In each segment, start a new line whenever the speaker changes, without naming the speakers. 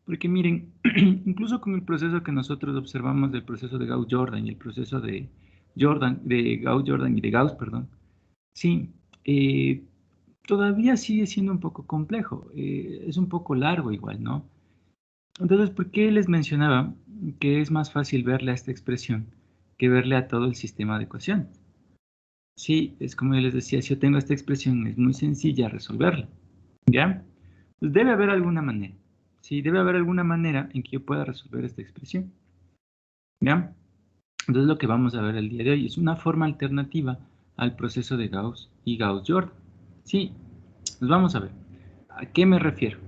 Porque miren, incluso con el proceso que nosotros observamos del proceso de Gauss-Jordan y el proceso de Gauss-Jordan y de Gauss, perdón, sí, eh, todavía sigue siendo un poco complejo, es un poco largo igual, ¿no? Entonces, ¿por qué les mencionaba que es más fácil verle a esta expresión que verle a todo el sistema de ecuaciones? Sí, es como yo les decía, si yo tengo esta expresión, es muy sencilla resolverla, ¿ya? Pues debe haber alguna manera, sí, debe haber alguna manera en que yo pueda resolver esta expresión, ¿ya? Entonces lo que vamos a ver el día de hoy es una forma alternativa al proceso de Gauss y Gauss-Jordan. Sí, pues vamos a ver. ¿A qué me refiero?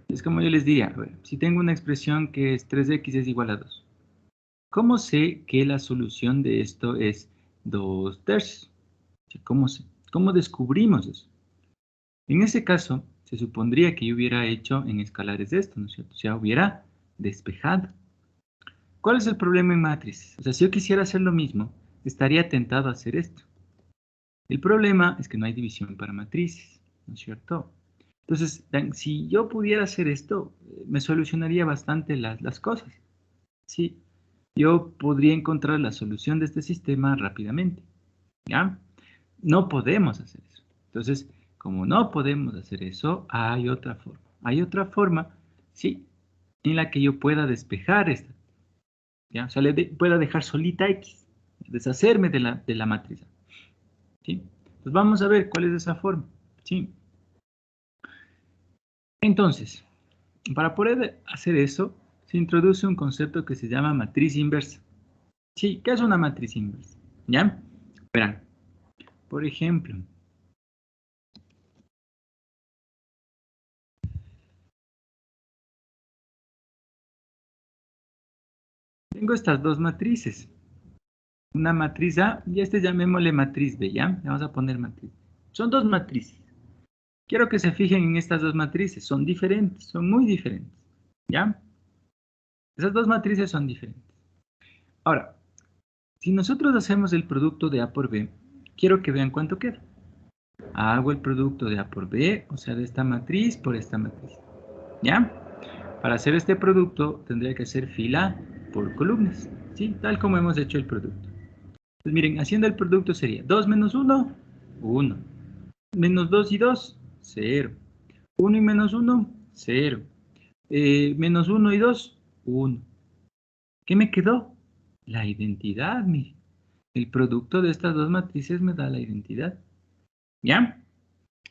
Es como yo les diría, a ver, si tengo una expresión que es 3x es igual a 2, ¿cómo sé que la solución de esto es 2/3? ¿Cómo sé? ¿Cómo descubrimos eso? En ese caso, se supondría que yo hubiera hecho en escalares esto, ¿no es cierto? O sea, hubiera despejado. ¿Cuál es el problema en matrices? O sea, si yo quisiera hacer lo mismo, estaría tentado a hacer esto. El problema es que no hay división para matrices, ¿no es cierto? Entonces, si yo pudiera hacer esto, me solucionaría bastante las cosas. Sí, yo podría encontrar la solución de este sistema rápidamente. ¿Ya? No podemos hacer eso. Entonces, como no podemos hacer eso, hay otra forma. Hay otra forma, sí, en la que yo pueda despejar esta, ¿ya? O sea, pueda dejar solita X, deshacerme de la matriz, ¿sí? Entonces, vamos a ver cuál es esa forma, ¿sí? Entonces, para poder hacer eso, se introduce un concepto que se llama matriz inversa. Sí, ¿qué es una matriz inversa? ¿Ya? Verán, por ejemplo, tengo estas dos matrices. Una matriz A y llamémosle matriz B, ¿ya? Le vamos a poner matriz. Son dos matrices. Quiero que se fijen en estas dos matrices. Son diferentes, son muy diferentes, ¿ya? Esas dos matrices son diferentes. Ahora, si nosotros hacemos el producto de A por B, quiero que vean cuánto queda. Hago el producto de A por B, o sea, de esta matriz por esta matriz, ¿ya? Para hacer este producto tendría que hacer fila por columnas, ¿sí? Tal como hemos hecho el producto. Pues miren, haciendo el producto sería 2 menos 1, 1. Menos 2 y 2, 0. 1 y menos 1, 0. Menos 1 y 2, 1. ¿Qué me quedó? La identidad, mire. El producto de estas dos matrices me da la identidad. ¿Ya?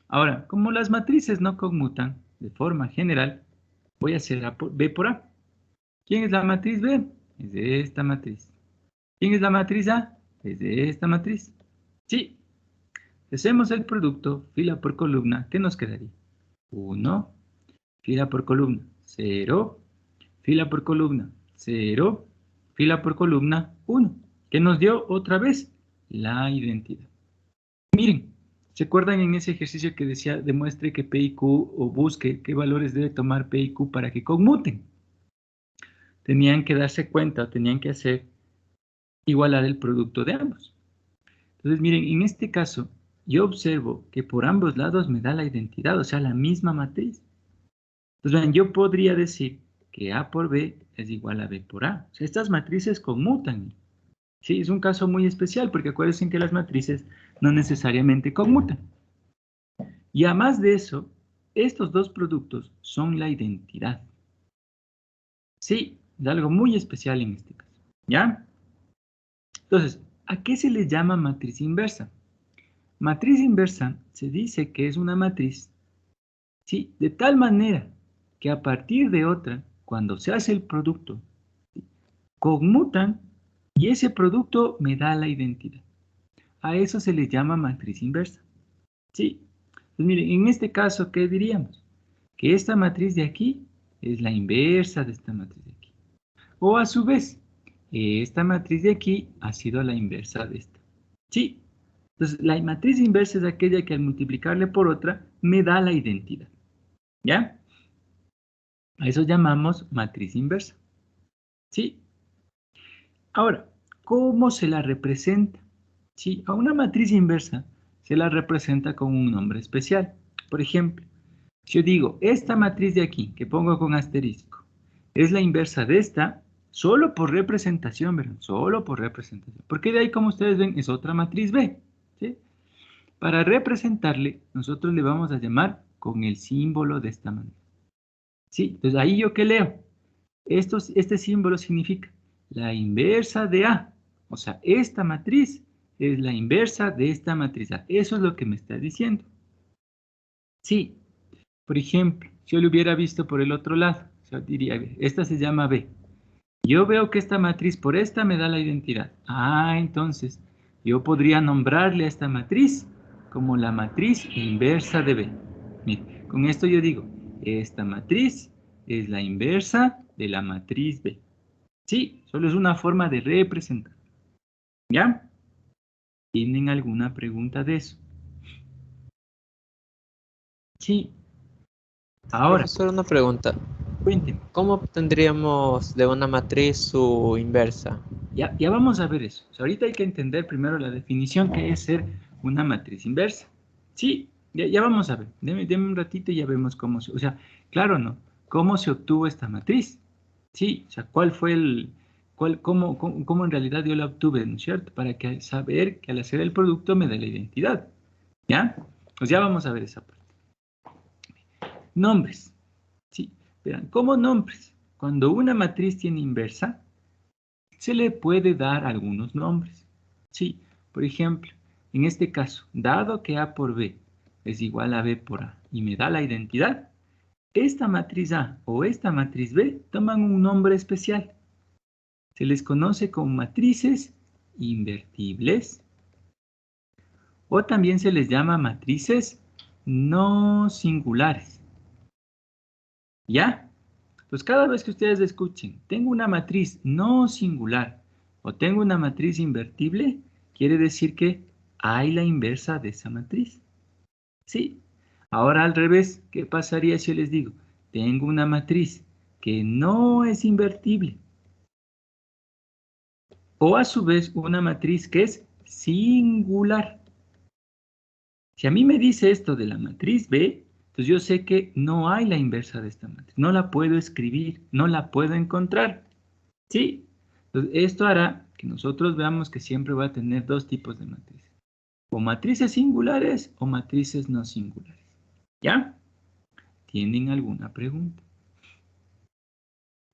Ahora, como las matrices no conmutan de forma general, voy a hacer B por A. ¿Quién es la matriz B? Es de esta matriz. ¿Quién es la matriz A? Es de esta matriz. Sí. Hacemos el producto fila por columna. ¿Qué nos quedaría? 1, fila por columna, 0, fila por columna, 0, fila por columna, 1. ¿Qué nos dio otra vez? La identidad. Miren, ¿se acuerdan en ese ejercicio que decía demuestre que P y Q o busque qué valores debe tomar P y Q para que conmuten? Tenían que darse cuenta, tenían que hacer igualar el producto de ambos. Entonces, miren, en este caso, yo observo que por ambos lados me da la identidad, o sea, la misma matriz. Entonces, vean, yo podría decir que A por B es igual a B por A. O sea, estas matrices conmutan. Sí, es un caso muy especial porque acuérdense que las matrices no necesariamente conmutan. Y además de eso, estos dos productos son la identidad. Sí, es algo muy especial en este caso. ¿Ya? Entonces, ¿a qué se le llama matriz inversa? Matriz inversa se dice que es una matriz, sí, de tal manera que a partir de otra, cuando se hace el producto, conmutan y ese producto me da la identidad. A eso se le llama matriz inversa. Sí. Pues miren, en este caso, ¿qué diríamos? Que esta matriz de aquí es la inversa de esta matriz de aquí. O a su vez, esta matriz de aquí ha sido la inversa de esta. Sí. Entonces, la matriz inversa es aquella que al multiplicarle por otra me da la identidad. ¿Ya? A eso llamamos matriz inversa. ¿Sí? Ahora, ¿cómo se la representa? Sí, a una matriz inversa se la representa con un nombre especial. Por ejemplo, si yo digo, esta matriz de aquí, que pongo con asterisco, es la inversa de esta, solo por representación, ¿verdad? Solo por representación. Porque de ahí, como ustedes ven, es otra matriz B, ¿sí? Para representarle, nosotros le vamos a llamar con el símbolo de esta manera. ¿Sí? Entonces, ahí yo qué leo. Este símbolo significa la inversa de A. O sea, esta matriz es la inversa de esta matriz A. Eso es lo que me está diciendo. Sí, por ejemplo, si yo lo hubiera visto por el otro lado, yo diría, esta se llama B. Yo veo que esta matriz por esta me da la identidad. Ah, entonces, yo podría nombrarle a esta matriz como la matriz inversa de B. Mire, con esto yo digo, esta matriz es la inversa de la matriz B. Sí, solo es una forma de representar. ¿Ya? ¿Tienen alguna pregunta de eso? Sí. Ahora,
Profesor, una pregunta.
cuéntenme.
¿Cómo obtendríamos de una matriz su inversa?
Ya vamos a ver eso. O sea, ahorita hay que entender primero la definición que es ser una matriz inversa. Sí, ya vamos a ver. Deme un ratito y ya vemos cómo se... O sea, claro, ¿no? ¿Cómo se obtuvo esta matriz? Sí, o sea, ¿cuál fue el... cómo en realidad yo la obtuve, ¿no es cierto? Para que saber que al hacer el producto me dé la identidad. ¿Ya? Pues ya vamos a ver esa parte. Nombres. Sí, verán, ¿cómo nombres? Cuando una matriz tiene inversa, se le puede dar algunos nombres. Sí, por ejemplo, en este caso, dado que A por B es igual a B por A y me da la identidad, esta matriz A o esta matriz B toman un nombre especial. Se les conoce como matrices invertibles o también se les llama matrices no singulares. ¿Ya? Pues cada vez que ustedes escuchen, tengo una matriz no singular o tengo una matriz invertible, quiere decir que hay la inversa de esa matriz. Sí. Ahora al revés, ¿qué pasaría si yo les digo, tengo una matriz que no es invertible? O a su vez una matriz que es singular. Si a mí me dice esto de la matriz B, entonces yo sé que no hay la inversa de esta matriz. No la puedo escribir, no la puedo encontrar. ¿Sí? Entonces esto hará que nosotros veamos que siempre va a tener dos tipos de matrices. O matrices singulares o matrices no singulares. ¿Ya? ¿Tienen alguna pregunta?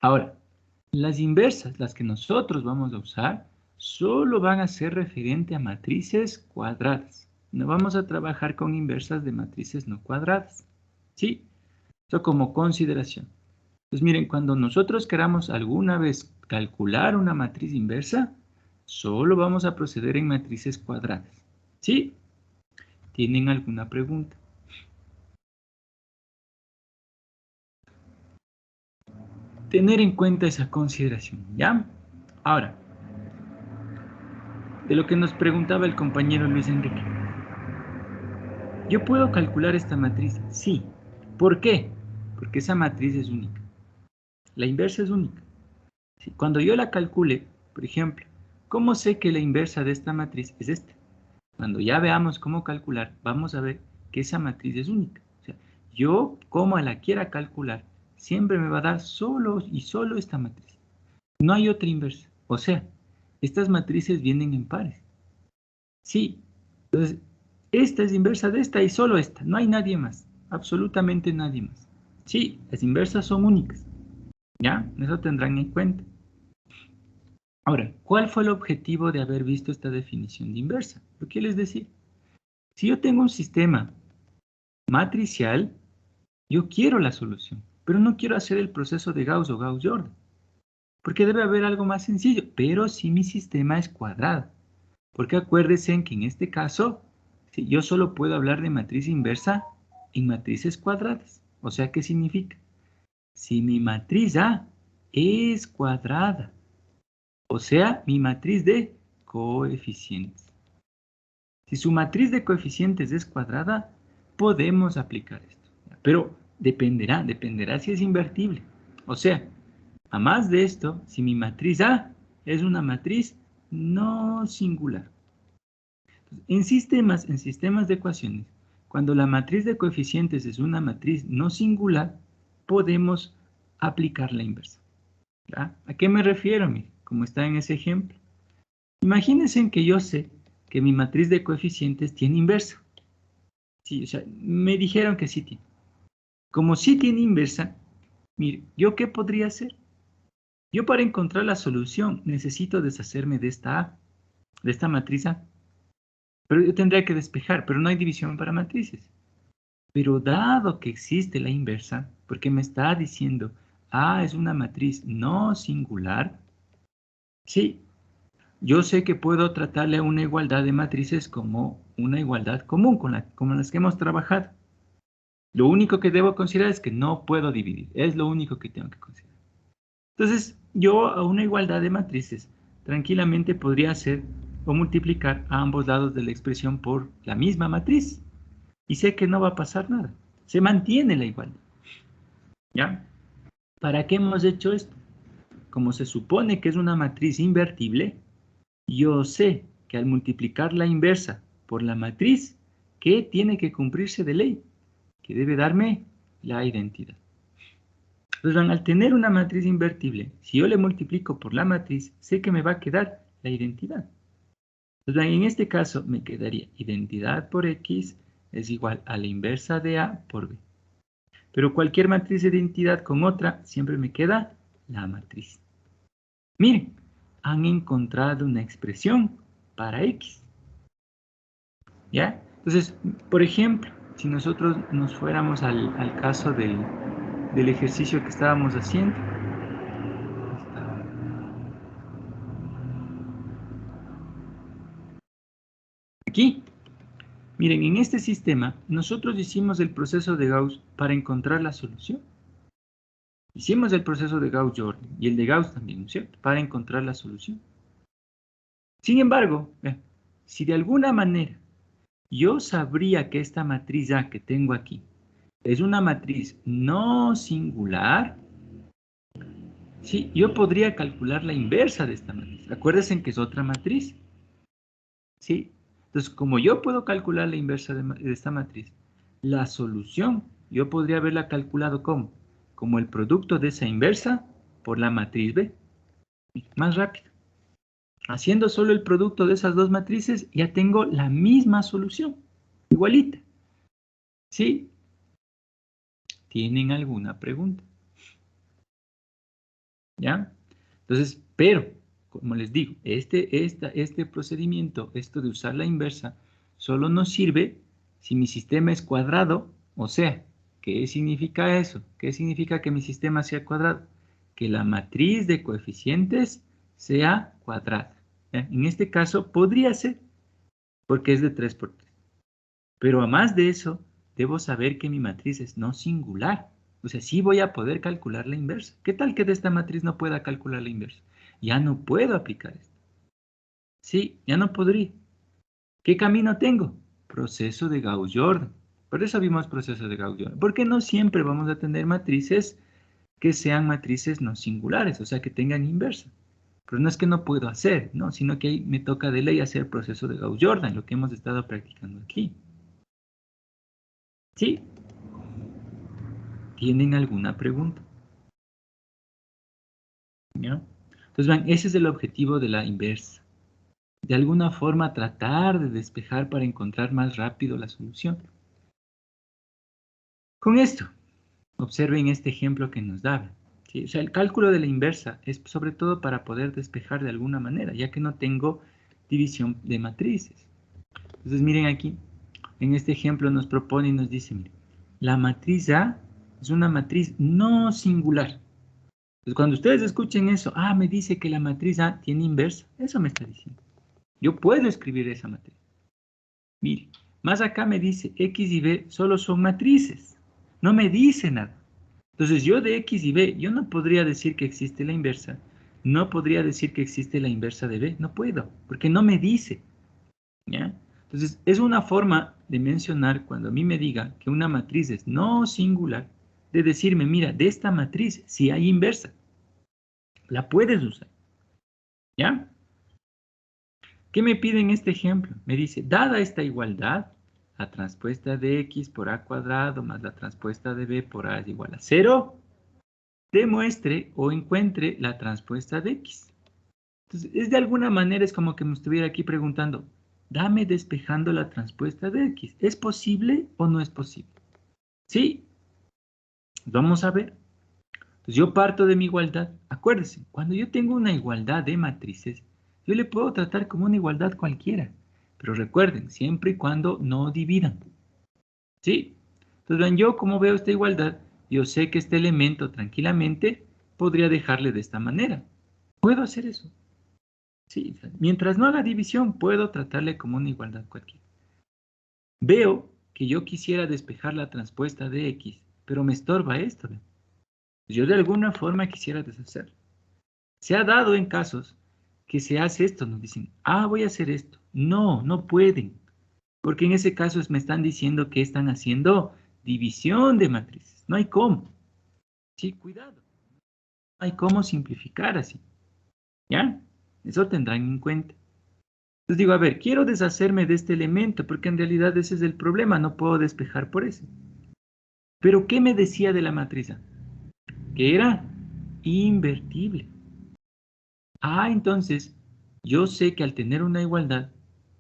Ahora, las inversas, las que nosotros vamos a usar, solo van a ser referente a matrices cuadradas. No vamos a trabajar con inversas de matrices no cuadradas. ¿Sí? Eso como consideración. Entonces, miren, cuando nosotros queramos alguna vez calcular una matriz inversa, solo vamos a proceder en matrices cuadradas. ¿Sí? ¿Tienen alguna pregunta? Tener en cuenta esa consideración, ¿ya? Ahora, de lo que nos preguntaba el compañero Luis Enrique. ¿Yo puedo calcular esta matriz? Sí. ¿Por qué? Porque esa matriz es única. La inversa es única. ¿Sí? Cuando yo la calcule, por ejemplo, ¿cómo sé que la inversa de esta matriz es esta? Cuando ya veamos cómo calcular, vamos a ver que esa matriz es única. O sea, yo, como la quiera calcular, siempre me va a dar solo y solo esta matriz. No hay otra inversa. O sea, estas matrices vienen en pares. Sí. Entonces, esta es inversa de esta y solo esta. No hay nadie más. Absolutamente nadie más. Sí, las inversas son únicas. ¿Ya? Eso tendrán en cuenta. Ahora, ¿cuál fue el objetivo de haber visto esta definición de inversa? Lo que les decía. Si yo tengo un sistema matricial, yo quiero la solución, pero no quiero hacer el proceso de Gauss o Gauss-Jordan, porque debe haber algo más sencillo, pero si mi sistema es cuadrado, porque acuérdense que en este caso, si yo solo puedo hablar de matriz inversa en matrices cuadradas. O sea, ¿qué significa? Si mi matriz A es cuadrada, o sea, mi matriz de coeficientes. Si su matriz de coeficientes es cuadrada, podemos aplicar esto. Pero dependerá si es invertible. O sea, a más de esto, si mi matriz A es una matriz no singular. En sistemas de ecuaciones, cuando la matriz de coeficientes es una matriz no singular, podemos aplicar la inversa. ¿Ya? ¿A qué me refiero? Mire, como está en ese ejemplo. Imagínense que yo sé que mi matriz de coeficientes tiene inversa. Sí, o sea, me dijeron que sí tiene. Como sí tiene inversa, mire, ¿yo qué podría hacer? Yo para encontrar la solución necesito deshacerme de esta A, de esta matriz A. Pero yo tendría que despejar, pero no hay división para matrices. Pero dado que existe la inversa, porque me está diciendo A es una matriz no singular, sí, yo sé que puedo tratarle a una igualdad de matrices como una igualdad común, como las que hemos trabajado. Lo único que debo considerar es que no puedo dividir, es lo único que tengo que considerar. Entonces, yo a una igualdad de matrices tranquilamente podría hacer o multiplicar a ambos lados de la expresión por la misma matriz. Y sé que no va a pasar nada. Se mantiene la igualdad. ¿Ya? ¿Para qué hemos hecho esto? Como se supone que es una matriz invertible, yo sé que al multiplicar la inversa por la matriz, ¿qué tiene que cumplirse de ley? Que debe darme la identidad. Entonces, al tener una matriz invertible, si yo le multiplico por la matriz, sé que me va a quedar la identidad. Entonces, en este caso me quedaría identidad por X es igual a la inversa de A por B. Pero cualquier matriz de identidad con otra, siempre me queda la matriz. Miren, han encontrado una expresión para X. ¿Ya? Entonces, por ejemplo, si nosotros nos fuéramos al caso del ejercicio que estábamos haciendo. Aquí, miren, en este sistema, nosotros hicimos el proceso de Gauss para encontrar la solución. Hicimos el proceso de Gauss-Jordan y el de Gauss también, ¿no es cierto? Para encontrar la solución. Sin embargo, si de alguna manera yo sabría que esta matriz A que tengo aquí es una matriz no singular, sí, yo podría calcular la inversa de esta matriz. Acuérdense que es otra matriz, ¿sí? Entonces, como yo puedo calcular la inversa de esta matriz, la solución yo podría haberla calculado como el producto de esa inversa por la matriz B. Más rápido. Haciendo solo el producto de esas dos matrices, ya tengo la misma solución, igualita. ¿Sí? ¿Tienen alguna pregunta? ¿Ya? Entonces, pero, como les digo, este procedimiento, esto de usar la inversa, solo nos sirve si mi sistema es cuadrado, o sea, ¿qué significa eso? ¿Qué significa que mi sistema sea cuadrado? Que la matriz de coeficientes sea cuadrada. ¿Ya? En este caso, podría ser, porque es de 3 por 3. Pero además de eso, debo saber que mi matriz es no singular. O sea, sí voy a poder calcular la inversa. ¿Qué tal que de esta matriz no pueda calcular la inversa? Ya no puedo aplicar esto. Sí, ya no podría. ¿Qué camino tengo? Proceso de Gauss-Jordan. Por eso vimos proceso de Gauss-Jordan. Porque no siempre vamos a tener matrices que sean matrices no singulares, o sea, que tengan inversa. Pero no es que no puedo hacer, ¿no? Sino que ahí me toca de ley hacer proceso de Gauss-Jordan, lo que hemos estado practicando aquí. ¿Sí? ¿Tienen alguna pregunta? ¿Ya? Entonces, vean, ese es el objetivo de la inversa. De alguna forma tratar de despejar para encontrar más rápido la solución. Con esto, observen este ejemplo que nos da. ¿Sí? O sea, el cálculo de la inversa es sobre todo para poder despejar de alguna manera, ya que no tengo división de matrices. Entonces, miren aquí, en este ejemplo nos propone y nos dice, miren, la matriz A es una matriz no singular. Entonces, cuando ustedes escuchen eso, me dice que la matriz A tiene inversa, eso me está diciendo. Yo puedo escribir esa matriz. Mire, más acá me dice X y B solo son matrices. No me dice nada. Entonces yo de X y B, yo no podría decir que existe la inversa. No podría decir que existe la inversa de B. No puedo, porque no me dice. ¿Ya? Entonces es una forma de mencionar cuando a mí me diga que una matriz es no singular, de decirme, mira, de esta matriz sí hay inversa. La puedes usar. ¿Ya? ¿Qué me pide en este ejemplo? Me dice, dada esta igualdad, la transpuesta de x por a cuadrado más la transpuesta de b por a es igual a 0. demuestre o encuentre la transpuesta de X. Entonces, es de alguna manera, es como que me estuviera aquí preguntando, dame despejando la transpuesta de X. ¿Es posible o no es posible? Sí, vamos a ver. Entonces, yo parto de mi igualdad. Acuérdense, cuando yo tengo una igualdad de matrices, yo le puedo tratar como una igualdad cualquiera. Pero recuerden, siempre y cuando no dividan. ¿Sí? Entonces, vean, yo como veo esta igualdad, yo sé que este elemento tranquilamente podría dejarle de esta manera. Puedo hacer eso. Sí, mientras no haga división, puedo tratarle como una igualdad cualquiera. Veo que yo quisiera despejar la transpuesta de X, pero me estorba esto. ¿Ve? Yo de alguna forma quisiera deshacerlo. Se ha dado en casos que se hace esto, nos dicen, voy a hacer esto. No, no pueden, porque en ese caso me están diciendo que están haciendo división de matrices. No hay cómo. Sí, cuidado. No hay cómo simplificar así. ¿Ya? Eso tendrán en cuenta. Entonces digo, a ver, quiero deshacerme de este elemento, porque en realidad ese es el problema, no puedo despejar por ese. Pero ¿qué me decía de la matriz A? Que era invertible. Entonces, yo sé que al tener una igualdad,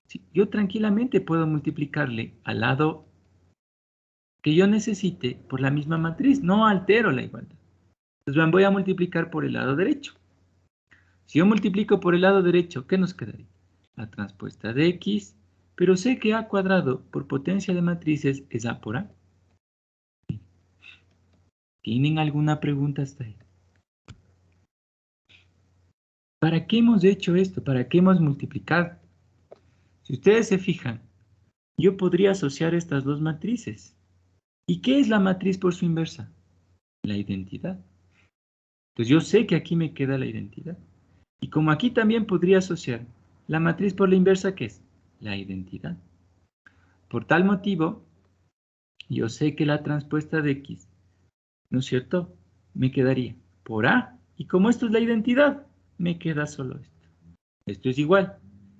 sí, yo tranquilamente puedo multiplicarle al lado que yo necesite por la misma matriz, no altero la igualdad. Entonces, vean, voy a multiplicar por el lado derecho. Si yo multiplico por el lado derecho, ¿qué nos quedaría? La transpuesta de X, pero sé que A cuadrado por potencia de matrices es A por A. ¿Tienen alguna pregunta hasta ahí? ¿Para qué hemos hecho esto? ¿Para qué hemos multiplicado? Si ustedes se fijan, yo podría asociar estas dos matrices. ¿Y qué es la matriz por su inversa? La identidad. Entonces yo sé que aquí me queda la identidad. Y como aquí también podría asociar la matriz por la inversa, ¿qué es? La identidad. Por tal motivo, yo sé que la transpuesta de X, ¿no es cierto? Me quedaría por A. Y como esto es la identidad, me queda solo esto. Esto es igual.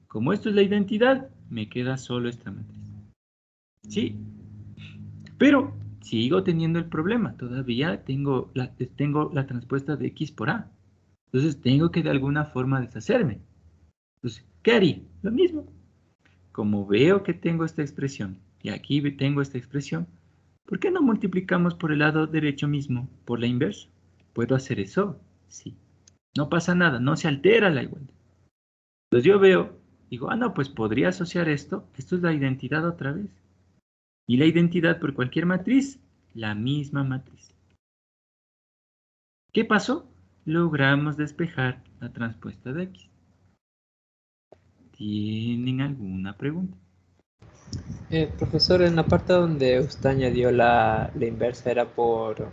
Como esto es la identidad, me queda solo esta matriz. ¿Sí? Pero sigo teniendo el problema. Todavía tengo la transpuesta de X por A. Entonces tengo que de alguna forma deshacerme. Entonces, ¿qué haría? Lo mismo. Como veo que tengo esta expresión y aquí tengo esta expresión, ¿por qué no multiplicamos por el lado derecho mismo, por la inversa? ¿Puedo hacer eso? Sí. No pasa nada, no se altera la igualdad. Entonces yo veo, digo, no, pues podría asociar esto. Esto es la identidad otra vez. Y la identidad por cualquier matriz, la misma matriz. ¿Qué pasó? Logramos despejar la transpuesta de X. ¿Tienen alguna pregunta?
Profesor, en la parte donde usted añadió la inversa era por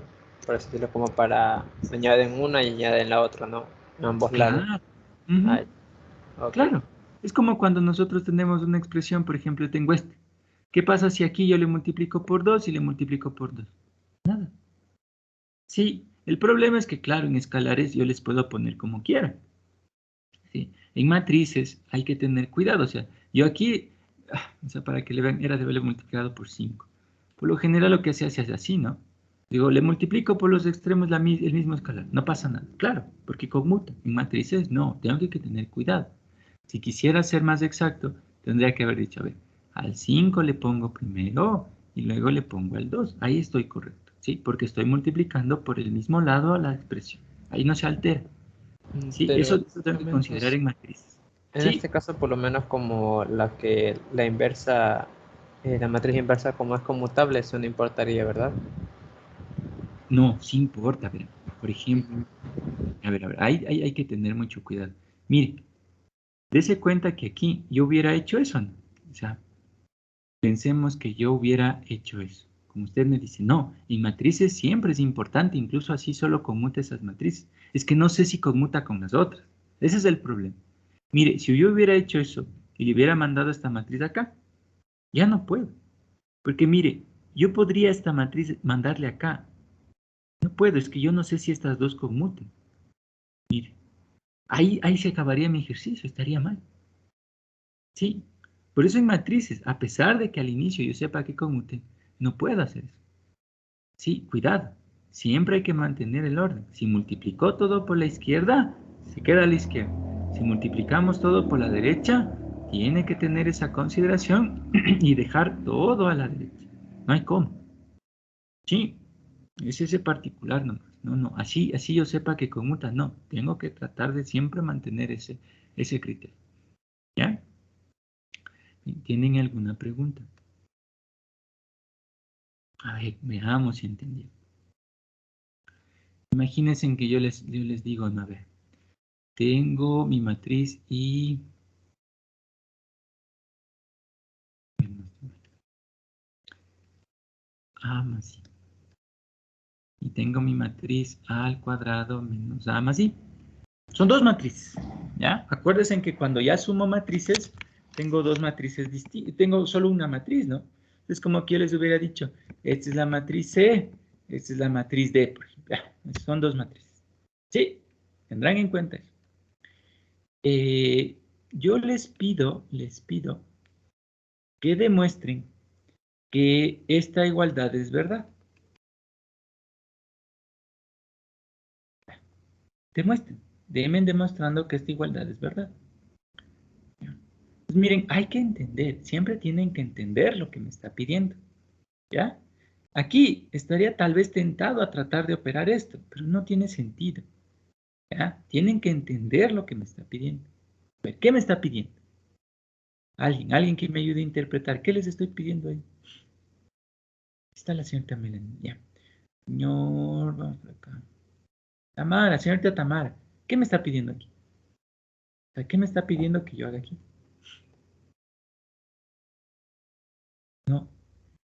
así decirlo, como para añaden una y añaden la otra, ¿no? En ambos lados.
Claro. Ujú.
Ah, ok.
Claro. Es como cuando nosotros tenemos una expresión, por ejemplo, tengo este. ¿Qué pasa si aquí yo le multiplico por 2 y le multiplico por 2? Nada. Sí, el problema es que, claro, en escalares yo les puedo poner como quiera. ¿Sí? En matrices hay que tener cuidado. O sea, yo aquí, o sea, para que le vean, era de haberle multiplicado por 5. Por lo general lo que se hace es así, ¿no? Digo, le multiplico por los extremos el mismo escalar. No pasa nada. Claro, porque conmuta. En matrices no, tengo que tener cuidado. Si quisiera ser más exacto, tendría que haber dicho, a ver, al 5 le pongo primero y luego le pongo al 2. Ahí estoy correcto, ¿sí? Porque estoy multiplicando por el mismo lado a la expresión. Ahí no se altera. Sí,
Pero
eso tengo que considerar en matrices.
en
Sí,
este caso, por lo menos como la inversa, la matriz inversa como es conmutable, eso no importaría, ¿verdad?
no, sí importa, a ver, por ejemplo, a ver, hay que tener mucho cuidado. Mire, dese cuenta que aquí yo hubiera hecho eso, ¿no? O sea, pensemos que yo hubiera hecho eso. Como usted me dice, no, en matrices siempre es importante, incluso así solo conmuta esas matrices. Es que no sé si conmuta con las otras. Ese es el problema. Mire, si yo hubiera hecho eso y le hubiera mandado esta matriz acá, ya no puedo. Porque mire, yo podría esta matriz mandarle acá. No puedo, es que yo no sé si estas dos conmuten. Mire, ahí se acabaría mi ejercicio, estaría mal. Sí, por eso en matrices, a pesar de que al inicio yo sepa que conmuten, no puedo hacer eso. Sí, cuidado. siempre hay que mantener el orden. Si multiplicó todo por la izquierda, se queda a la izquierda. Si multiplicamos todo por la derecha, tiene que tener esa consideración y dejar todo a la derecha. No hay cómo. Sí, es ese particular nomás. No, así yo sepa que conmuta, no. Tengo que tratar de siempre mantener ese criterio. ¿Ya? ¿Tienen alguna pregunta? A ver, veamos si entendí. Imagínense que yo les digo, no, a ver, tengo mi matriz y... A más I. Y tengo mi matriz A al cuadrado menos A más I. Son dos matrices, ¿ya? Acuérdense que cuando ya sumo matrices, tengo dos matrices distintas, tengo solo una matriz, ¿no? Es como que yo les hubiera dicho, esta es la matriz C, esta es la matriz D, por ejemplo. Son dos matrices. Sí, tendrán en cuenta eso. Yo les pido que demuestren que esta igualdad es verdad. Demuestren, denme demostrando que esta igualdad es verdad. Pues miren, hay que entender, siempre tienen que entender lo que me está pidiendo, ¿ya? Aquí estaría tal vez tentado a tratar de operar esto, pero no tiene sentido, ¿ya? Tienen que entender lo que me está pidiendo. A ver, ¿qué me está pidiendo? Alguien que me ayude a interpretar, ¿qué les estoy pidiendo ahí? Está la señorita Melanie, ya. Señor, vamos por acá. Tamara, señorita Tamara, ¿qué me está pidiendo aquí? O sea, ¿qué me está pidiendo que yo haga aquí? No,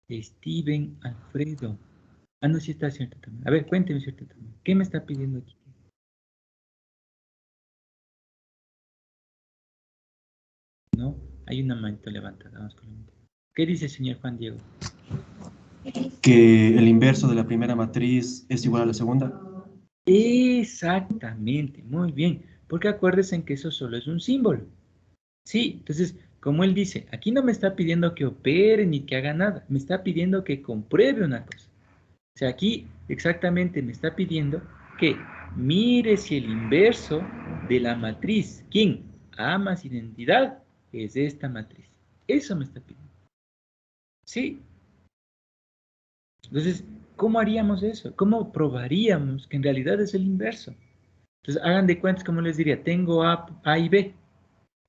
Steven Alfredo. Ah, no, sí está cierto también. A ver, cuénteme, cierto también. ¿Qué me está pidiendo aquí? No, hay una manito levantada. Vamos con la manito. ¿Qué dice el señor Juan Diego?
Que el inverso de la primera matriz es igual a la segunda.
Exactamente, muy bien. Porque acuérdense en que eso solo es un símbolo. Sí, entonces, como él dice, aquí no me está pidiendo que opere ni que haga nada. Me está pidiendo que compruebe una cosa. O sea, aquí exactamente me está pidiendo que mire si el inverso de la matriz, ¿quién? A más identidad, es esta matriz. Eso me está pidiendo. Sí. Entonces, ¿cómo haríamos eso? ¿Cómo probaríamos que en realidad es el inverso? Entonces, hagan de cuentas, como les diría, tengo A y B.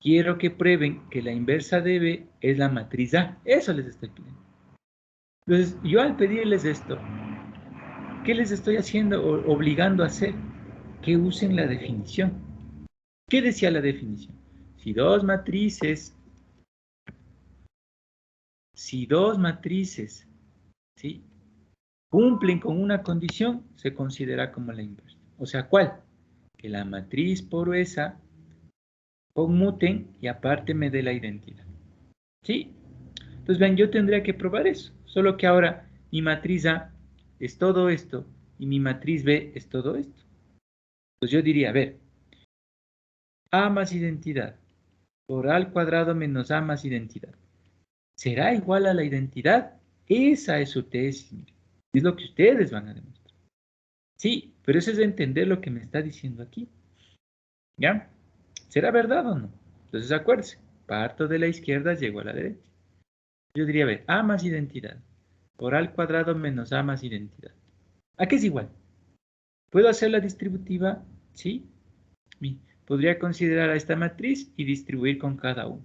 Quiero que prueben que la inversa de B es la matriz A. Eso les estoy pidiendo. Entonces, yo al pedirles esto, ¿qué les estoy haciendo o obligando a hacer? Que usen la definición. ¿Qué decía la definición? Si dos matrices, ¿sí? Cumplen con una condición, se considera como la inversa. O sea, ¿cuál? Que la matriz por esa conmuten y aparte me dé la identidad. ¿Sí? Entonces, vean, yo tendría que probar eso. Solo que ahora mi matriz A es todo esto y mi matriz B es todo esto. Entonces yo diría, a ver, A más identidad por A al cuadrado menos A más identidad. ¿Será igual a la identidad? Esa es su tesis. Es lo que ustedes van a demostrar. Sí, pero eso es de entender lo que me está diciendo aquí. ¿Ya? ¿Será verdad o no? Entonces acuérdense, parto de la izquierda, llego a la derecha. Yo diría, a ver, A más identidad por A al cuadrado menos A más identidad. ¿A qué es igual? ¿Puedo hacer la distributiva? Sí. Podría considerar a esta matriz y distribuir con cada uno.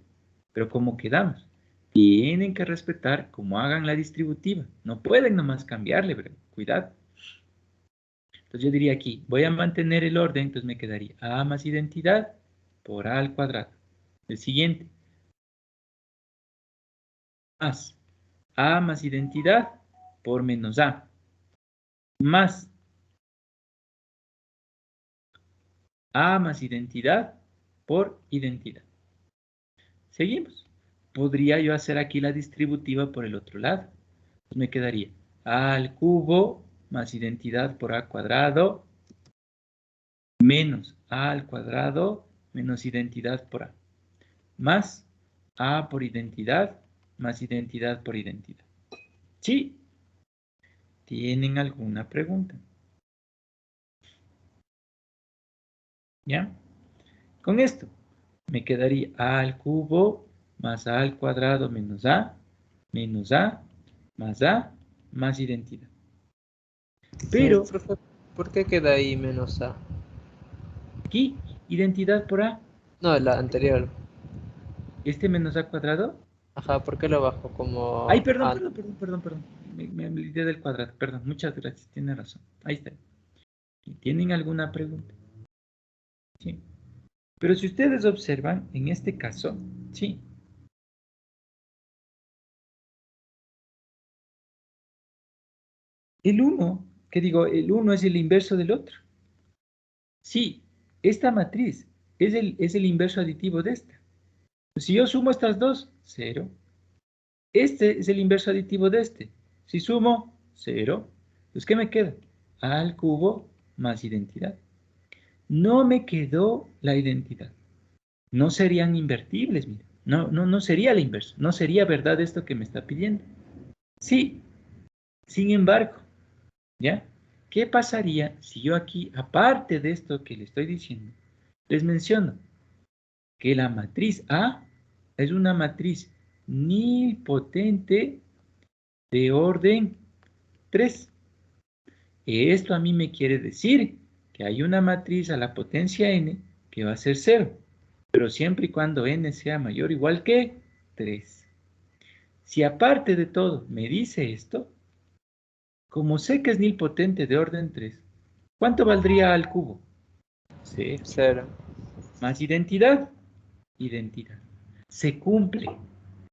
Pero ¿cómo quedamos? Tienen que respetar cómo hagan la distributiva. No pueden nomás cambiarle, pero cuidado. Entonces yo diría aquí, voy a mantener el orden, entonces me quedaría A más identidad por A al cuadrado. El siguiente, más A más identidad por menos A, más A más identidad por identidad. Seguimos. Podría yo hacer aquí la distributiva por el otro lado. Entonces me quedaría A al cubo más identidad por A cuadrado menos A al cuadrado menos identidad por A. Más A por identidad más identidad por identidad. ¿Sí? ¿Tienen alguna pregunta? ¿Ya? Con esto me quedaría a al cubo más a al cuadrado menos a, más identidad. Pero
Profe, ¿por qué queda ahí menos A?
aquí, identidad por a,
No, la anterior.
este menos a cuadrado.
Ajá, ¿por qué lo bajo
Ay,
como
perdón,
A?
perdón. Me olvidé del cuadrado, perdón. Muchas gracias, tiene razón. Ahí está. ¿Tienen alguna pregunta? Sí. Pero si ustedes observan, en este caso, sí. El uno, el uno es el inverso del otro. Sí, esta matriz es el inverso aditivo de esta. Si yo sumo estas dos, 0. Este es el inverso aditivo de este. Si sumo, 0. Pues, ¿qué me queda? A al cubo más identidad. No me quedó la identidad. No serían invertibles, mira. No sería la inversa. No sería verdad esto que me está pidiendo. Sí, sin embargo, ¿ya? ¿Qué pasaría si yo aquí, aparte de esto que le estoy diciendo, les menciono que la matriz A es una matriz nilpotente de orden 3? Esto a mí me quiere decir que hay una matriz a la potencia n que va a ser 0, pero siempre y cuando n sea mayor o igual que 3. Si aparte de todo me dice esto, como sé que es nilpotente de orden 3, ¿cuánto valdría al cubo? 0.
0.
Más identidad. Identidad. Se cumple.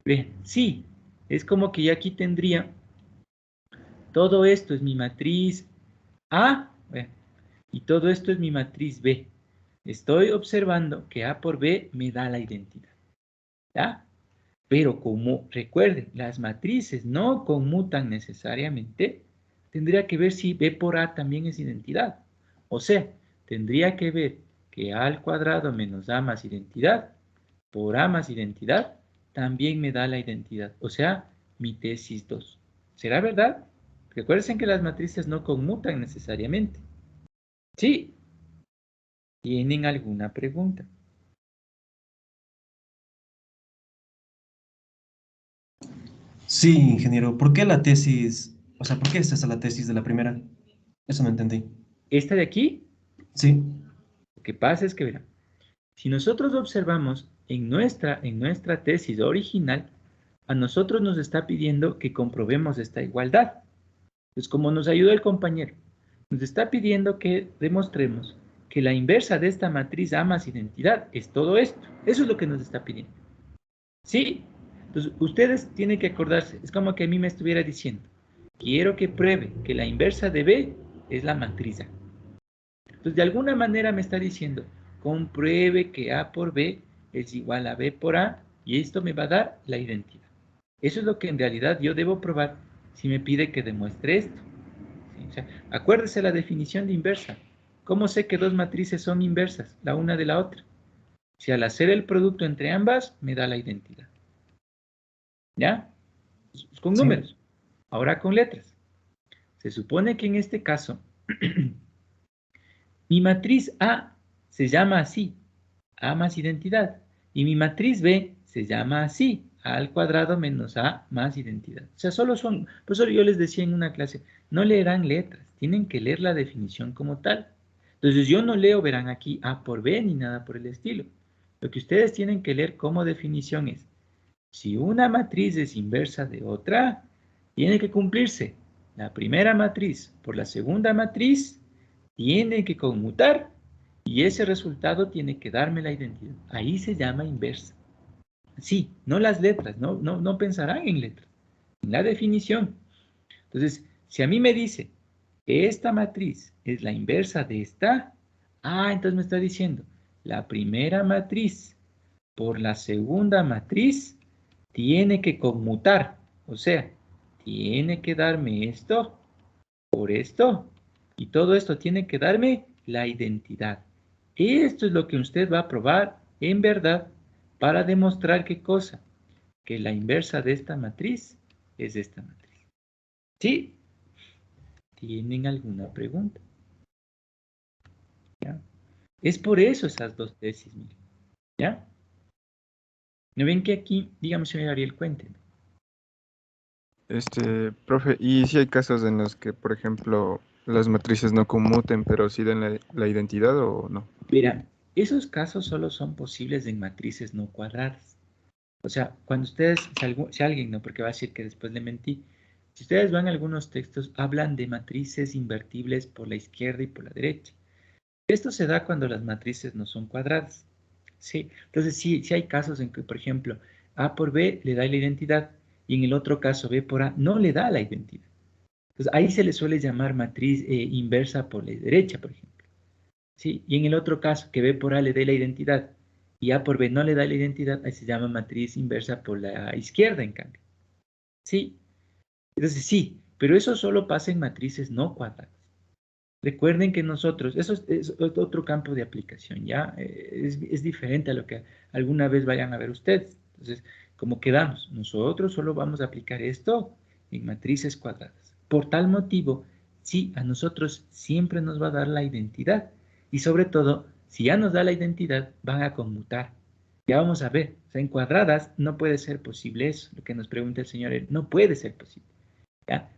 Bien, sí, es como que ya aquí tendría, todo esto es mi matriz A, y todo esto es mi matriz B. Estoy observando que A por B me da la identidad. ¿Ya? Pero como, recuerden, las matrices no conmutan necesariamente, tendría que ver si B por A también es identidad. O sea, tendría que ver que A al cuadrado menos A más identidad por A más identidad también me da la identidad. O sea, mi tesis 2. ¿Será verdad? Recuerden que las matrices no conmutan necesariamente. Sí. ¿Tienen alguna pregunta?
Sí, ingeniero. ¿Por qué la tesis? O sea, ¿por qué esta es la tesis de la primera? Eso no entendí.
Esta de aquí,
Sí,
lo que pasa es que, verán, si nosotros observamos en nuestra tesis original, a nosotros nos está pidiendo que comprobemos esta igualdad. Pues como nos ayudó el compañero, nos está pidiendo que demostremos que la inversa de esta matriz A más identidad es todo esto. Eso es lo que nos está pidiendo. ¿Sí? Entonces, ustedes tienen que acordarse, es como que a mí me estuviera diciendo, quiero que pruebe que la inversa de B es la matriz A. Entonces, de alguna manera me está diciendo, compruebe que A por B es igual a B por A y esto me va a dar la identidad. Eso es lo que en realidad yo debo probar si me pide que demuestre esto. ¿Sí? O sea, acuérdese la definición de inversa. ¿Cómo sé que dos matrices son inversas, la una de la otra? Si al hacer el producto entre ambas me da la identidad. ¿Ya? Pues con
sí.
números. Ahora con letras. Se supone que en este caso mi matriz A se llama así, A más identidad. Y mi matriz B se llama así, A al cuadrado menos A más identidad. O sea, solo son, por eso yo les decía en una clase, no leerán letras, tienen que leer la definición como tal. Entonces yo no leo, verán aquí, A por B ni nada por el estilo. Lo que ustedes tienen que leer como definición es, si una matriz es inversa de otra, tiene que cumplirse la primera matriz por la segunda matriz, tiene que conmutar y ese resultado tiene que darme la identidad. Ahí se llama inversa. Sí, no las letras, no pensarán en letras, en la definición. Entonces, si a mí me dice que esta matriz es la inversa de esta, entonces me está diciendo la primera matriz por la segunda matriz tiene que conmutar, o sea, tiene que darme esto por esto, y todo esto tiene que darme la identidad. Esto es lo que usted va a probar en verdad para demostrar qué cosa, que la inversa de esta matriz es esta matriz. ¿Sí? ¿Tienen alguna pregunta? ¿Ya? Es por eso esas dos tesis, miren. ¿Ya? ¿No ven que aquí, dígame, señor Ariel, cuénteme?
Profe, ¿y si hay casos en los que, por ejemplo, las matrices no conmuten, pero sí den la identidad o no?
Verán, esos casos solo son posibles en matrices no cuadradas. O sea, cuando ustedes, si alguien, no, porque va a decir que después le mentí, si ustedes van a algunos textos, hablan de matrices invertibles por la izquierda y por la derecha. Esto se da cuando las matrices no son cuadradas. Sí, entonces sí hay casos en que, por ejemplo, A por B le da la identidad y en el otro caso B por A no le da la identidad. Entonces ahí se le suele llamar matriz inversa por la derecha, por ejemplo. Sí, y en el otro caso, que B por A le dé la identidad y A por B no le da la identidad, ahí se llama matriz inversa por la izquierda, en cambio. Sí, entonces sí, pero eso solo pasa en matrices no cuadradas. Recuerden que nosotros, eso es otro campo de aplicación, ¿ya? Es diferente a lo que alguna vez vayan a ver ustedes. Entonces, como quedamos, nosotros solo vamos a aplicar esto en matrices cuadradas. Por tal motivo, sí, a nosotros siempre nos va a dar la identidad. Y sobre todo, si ya nos da la identidad, van a conmutar. Ya vamos a ver, o sea, en cuadradas no puede ser posible eso, lo que nos pregunta el señor, no puede ser posible, ¿ya?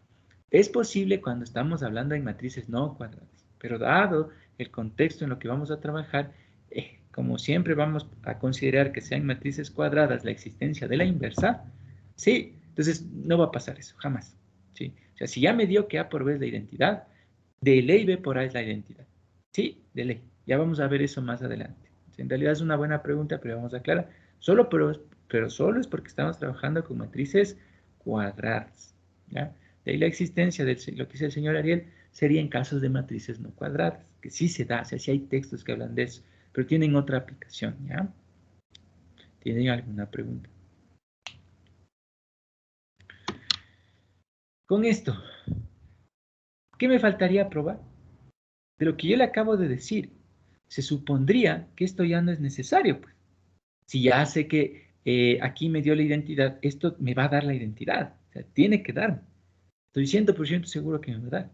Es posible cuando estamos hablando en matrices no cuadradas, pero dado el contexto en lo que vamos a trabajar, como siempre vamos a considerar que sean matrices cuadradas la existencia de la inversa, sí, entonces no va a pasar eso, jamás. ¿Sí? O sea, si ya me dio que A por B es la identidad, de ley B por A es la identidad. Sí, de ley. Ya vamos a ver eso más adelante. En realidad es una buena pregunta, pero vamos a aclarar. Pero solo es porque estamos trabajando con matrices cuadradas. ¿Ya? De ahí la existencia de lo que dice el señor Ariel sería en casos de matrices no cuadradas, que sí se da, o sea, sí hay textos que hablan de eso, pero tienen otra aplicación, ¿ya? ¿Tienen alguna pregunta? Con esto, ¿qué me faltaría probar? De lo que yo le acabo de decir, se supondría que esto ya no es necesario, pues. Si ya sé que aquí me dio la identidad, esto me va a dar la identidad, o sea, tiene que darme. Estoy 100% seguro que me va a dar,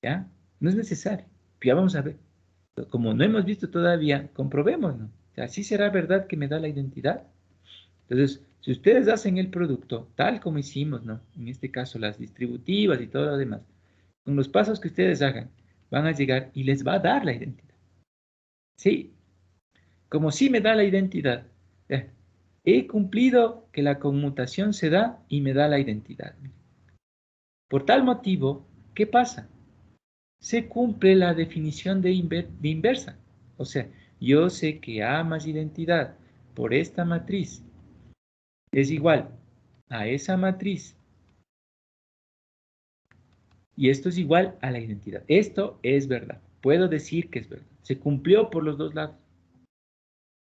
¿ya? No es necesario, ya vamos a ver. Como no hemos visto todavía, comprobémoslo. O sea, ¿sí será verdad que me da la identidad? Entonces, si ustedes hacen el producto tal como hicimos, ¿no? En este caso, las distributivas y todo lo demás, con los pasos que ustedes hagan, van a llegar y les va a dar la identidad. Sí, como sí me da la identidad, he cumplido que la conmutación se da y me da la identidad. Por tal motivo, ¿qué pasa? Se cumple la definición de inversa. O sea, yo sé que A más identidad por esta matriz es igual a esa matriz y esto es igual a la identidad. Esto es verdad. Puedo decir que es verdad. Se cumplió por los dos lados.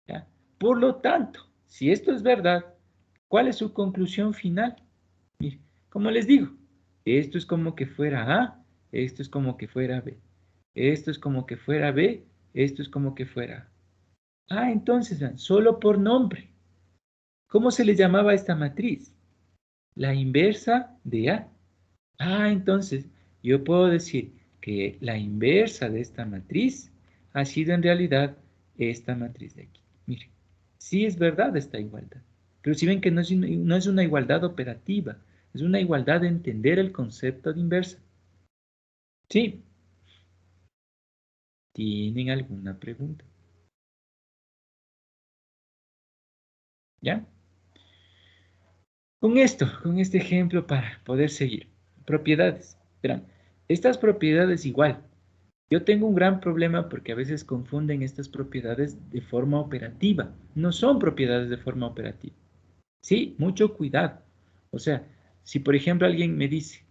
¿Ya? Por lo tanto, si esto es verdad, ¿cuál es su conclusión final? Mire, como les digo, esto es como que fuera A, esto es como que fuera B. Esto es como que fuera B, esto es como que fuera A. Ah, entonces, vean, solo por nombre. ¿Cómo se le llamaba a esta matriz? La inversa de A. Ah, entonces, yo puedo decir que la inversa de esta matriz ha sido en realidad esta matriz de aquí. Miren, sí es verdad esta igualdad, pero si ven que no es una igualdad operativa, es una igualdad de entender el concepto de inversa. ¿Sí? ¿Tienen alguna pregunta? ¿Ya? Con este ejemplo para poder seguir. Propiedades. Verán, estas propiedades igual. Yo tengo un gran problema porque a veces confunden estas propiedades de forma operativa. No son propiedades de forma operativa. Sí, mucho cuidado. O sea, si por ejemplo alguien me dice,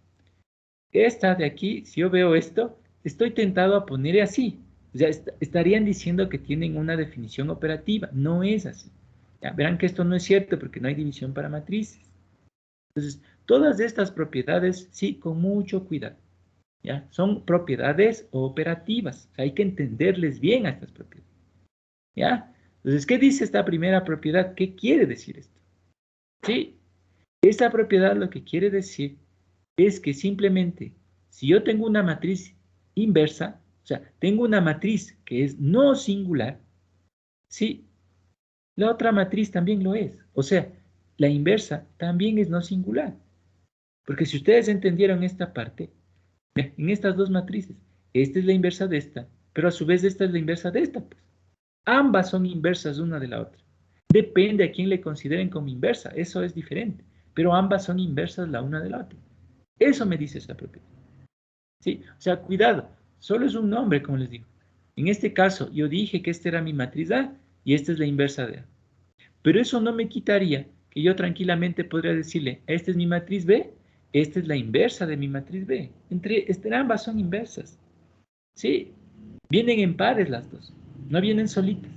esta de aquí, si yo veo esto, estoy tentado a poner así. O sea, estarían diciendo que tienen una definición operativa. No es así. Ya, verán que esto no es cierto porque no hay división para matrices. Entonces, todas estas propiedades, sí, con mucho cuidado. ¿Ya? Son propiedades operativas. O sea, hay que entenderles bien a estas propiedades. ¿Ya? Entonces, ¿qué dice esta primera propiedad? ¿Qué quiere decir esto? Sí, esta propiedad lo que quiere decir es que simplemente, si yo tengo una matriz inversa, O sea, tengo una matriz que es no singular, ¿sí? La otra matriz también lo es. O sea, la inversa también es no singular. Porque si ustedes entendieron esta parte, en estas dos matrices, esta es la inversa de esta, pero a su vez esta es la inversa de esta, pues. Ambas son inversas una de la otra. Depende a quién le consideren como inversa, eso es diferente, pero ambas son inversas la una de la otra. Eso me dice esa propiedad. ¿Sí? O sea, cuidado, solo es un nombre, como les digo. En este caso, yo dije que esta era mi matriz A y esta es la inversa de A. Pero eso no me quitaría que yo tranquilamente podría decirle, esta es mi matriz B, esta es la inversa de mi matriz B. Ambas son inversas. ¿Sí? Vienen en pares las dos, no vienen solitas.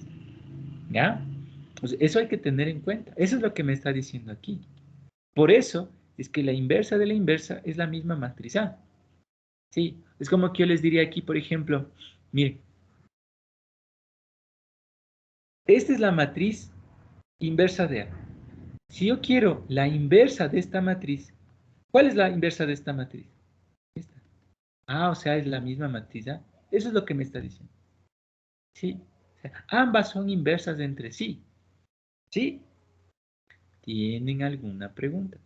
¿Ya? Pues eso hay que tener en cuenta. Eso es lo que me está diciendo aquí. Por eso es que la inversa de la inversa es la misma matriz A. ¿Sí? Es como que yo les diría aquí, por ejemplo, miren, esta es la matriz inversa de A. Si yo quiero la inversa de esta matriz, ¿cuál es la inversa de esta matriz? Esta. Ah, o sea, es la misma matriz A. Eso es lo que me está diciendo. ¿Sí? O sea, ambas son inversas entre sí. ¿Sí? ¿Tienen alguna pregunta?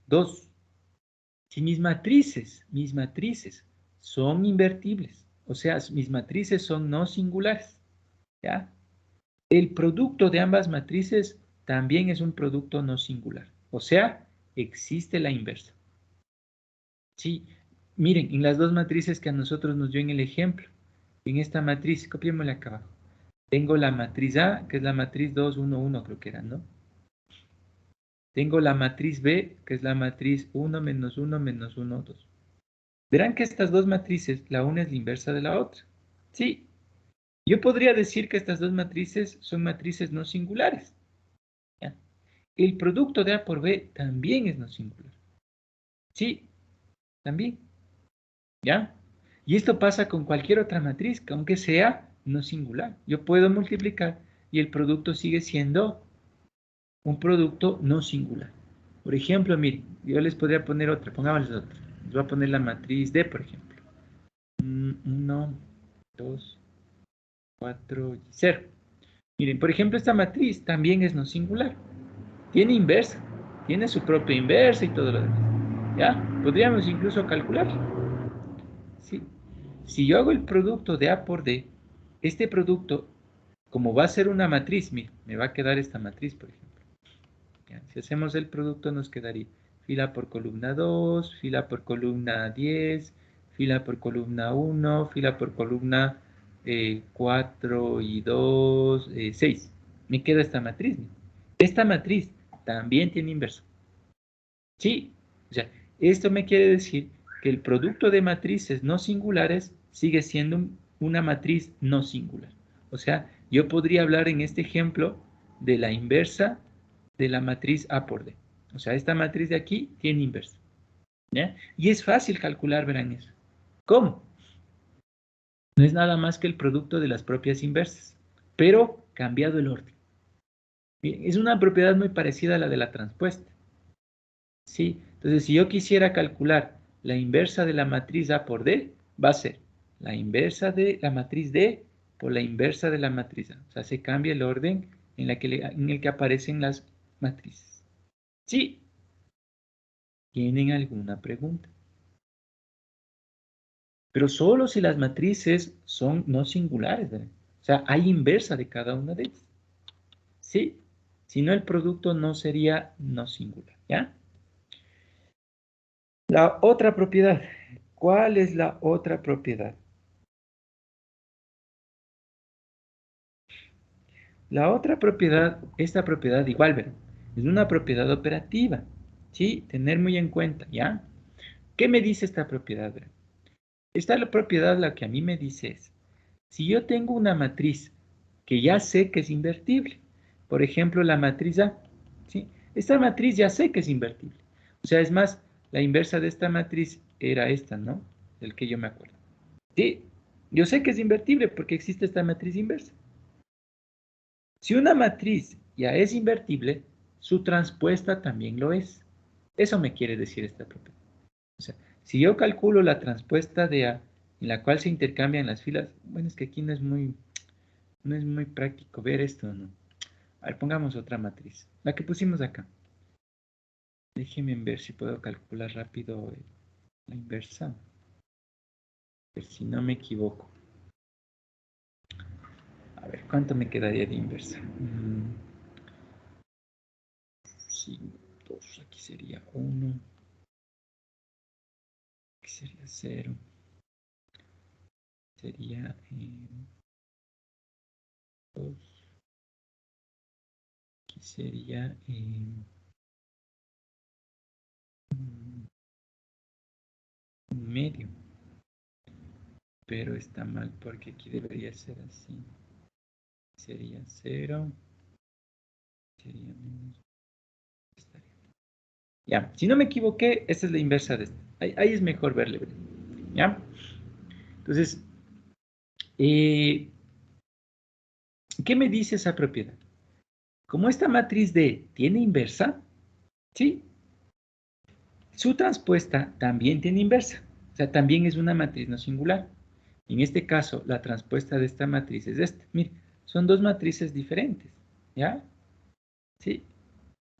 2. Si mis matrices son invertibles, o sea, mis matrices son no singulares, ¿ya? El producto de ambas matrices también es un producto no singular, o sea, existe la inversa. Sí, miren, en las dos matrices que a nosotros nos dio en el ejemplo, en esta matriz, copiémosla acá abajo, tengo la matriz A, que es la matriz 2, 1, 1, creo que era, ¿no? Tengo la matriz B, que es la matriz 1, menos 1, menos 1, 2. Verán que estas dos matrices, la una es la inversa de la otra. Sí, yo podría decir que estas dos matrices son matrices no singulares. ¿Ya? El producto de A por B también es no singular. Sí, también. ¿Ya? Y esto pasa con cualquier otra matriz, que aunque sea no singular. Yo puedo multiplicar y el producto sigue siendo un producto no singular. Por ejemplo, miren, yo les podría poner otra, pongámosles otra. Les voy a poner la matriz D, por ejemplo. 1, 2, 4 y 0. Miren, por ejemplo, esta matriz también es no singular. Tiene inversa, tiene su propia inversa y todo lo demás. ¿Ya? Podríamos incluso calcularlo. ¿Sí? Si yo hago el producto de A por D, este producto, como va a ser una matriz, miren, me va a quedar esta matriz, por ejemplo. ¿Ya? Si hacemos el producto nos quedaría fila por columna 2, fila por columna 10, fila por columna 1, fila por columna 4 y 2, 6. Me queda esta matriz. Esta matriz también tiene inverso. Sí, o sea, esto me quiere decir que el producto de matrices no singulares sigue siendo una matriz no singular. O sea, yo podría hablar en este ejemplo de la inversa de la matriz A por D. O sea, esta matriz de aquí tiene inverso. ¿Ya? Y es fácil calcular, verán eso. ¿Cómo? No es nada más que el producto de las propias inversas, pero cambiado el orden. Bien, es una propiedad muy parecida a la de la transpuesta. ¿Sí? Entonces, si yo quisiera calcular la inversa de la matriz A por D, va a ser la inversa de la matriz D por la inversa de la matriz A. O sea, se cambia el orden en el que aparecen las matrices. ¿Sí? ¿Tienen alguna pregunta? Pero solo si las matrices son no singulares, ¿verdad? O sea, hay inversa de cada una de ellas. ¿Sí? Si no, el producto no sería no singular, ¿ya? La otra propiedad. ¿Cuál es la otra propiedad? La otra propiedad, esta propiedad igual, ¿verdad? Es una propiedad operativa. ¿Sí? Tener muy en cuenta, ¿ya? ¿Qué me dice esta propiedad, verdad? Esta la propiedad, la que a mí me dice es, si yo tengo una matriz que ya sé que es invertible, por ejemplo, la matriz A, ¿sí? Esta matriz ya sé que es invertible. O sea, es más, la inversa de esta matriz era esta, ¿no? Del que yo me acuerdo. Sí, yo sé que es invertible porque existe esta matriz inversa. Si una matriz ya es invertible, su transpuesta también lo es. Eso me quiere decir esta propiedad. O sea, Si yo calculo la transpuesta de A, en la cual se intercambian las filas, bueno, es que aquí no es muy práctico ver esto, ¿no? A ver, pongamos otra matriz, la que pusimos acá. Déjenme ver si puedo calcular rápido la inversa. A ver si no me equivoco. A ver, ¿cuánto me quedaría de inversa? 5, 2, aquí sería 1. Aquí sería 0. Sería 2. Aquí sería medio. Pero está mal porque aquí debería ser así. Sería 0. Sería menos. Ya, si no me equivoqué, esta es la inversa de esta. Ahí es mejor verle. ¿Ya? Entonces, ¿qué me dice esa propiedad? Como esta matriz D tiene inversa, ¿sí? Su transpuesta también tiene inversa. O sea, también es una matriz no singular. En este caso, la transpuesta de esta matriz es esta. Mire, son dos matrices diferentes. ¿Ya? Sí.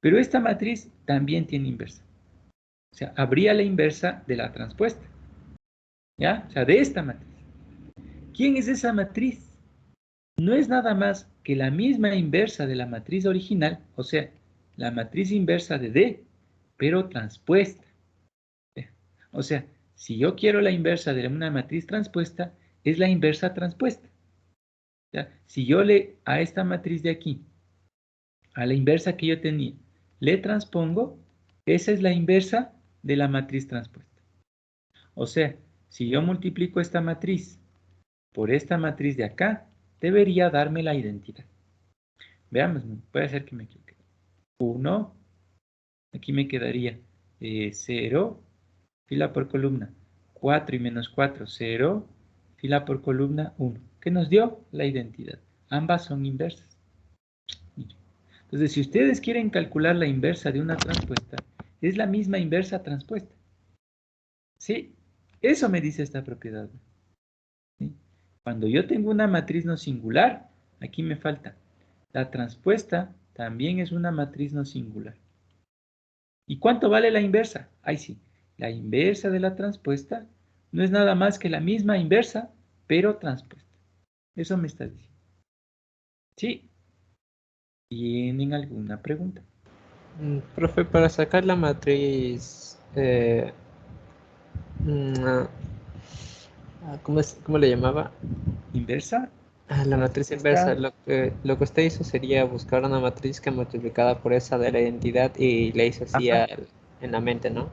Pero esta matriz también tiene inversa. O sea, habría la inversa de la transpuesta. ¿Ya? O sea, de esta matriz. ¿Quién es esa matriz? No es nada más que la misma inversa de la matriz original, o sea, la matriz inversa de D, pero transpuesta. O sea, si yo quiero la inversa de una matriz transpuesta, es la inversa transpuesta. ¿Ya? Si yo a esta matriz de aquí, a la inversa que yo tenía, le transpongo, esa es la inversa de la matriz transpuesta. O sea, si yo multiplico esta matriz por esta matriz de acá, debería darme la identidad. Veamos, puede ser que me equivoque. 1, aquí me quedaría 0, fila por columna, 4 y menos 4, 0, fila por columna, 1. ¿Qué nos dio? La identidad. Ambas son inversas. Entonces, si ustedes quieren calcular la inversa de una transpuesta, es la misma inversa transpuesta. ¿Sí? Eso me dice esta propiedad. ¿Sí? Cuando yo tengo una matriz no singular, aquí me falta. La transpuesta también es una matriz no singular. ¿Y cuánto vale la inversa? Ahí sí, la inversa de la transpuesta no es nada más que la misma inversa, pero transpuesta. Eso me está diciendo. ¿Sí? ¿Tienen alguna pregunta?
Profe, para sacar la matriz, ¿cómo le llamaba?
¿Inversa?
La matriz inversa. Lo que usted hizo sería buscar una matriz que multiplicada por esa de la identidad y le hizo así
Ajá.
en la mente, ¿no?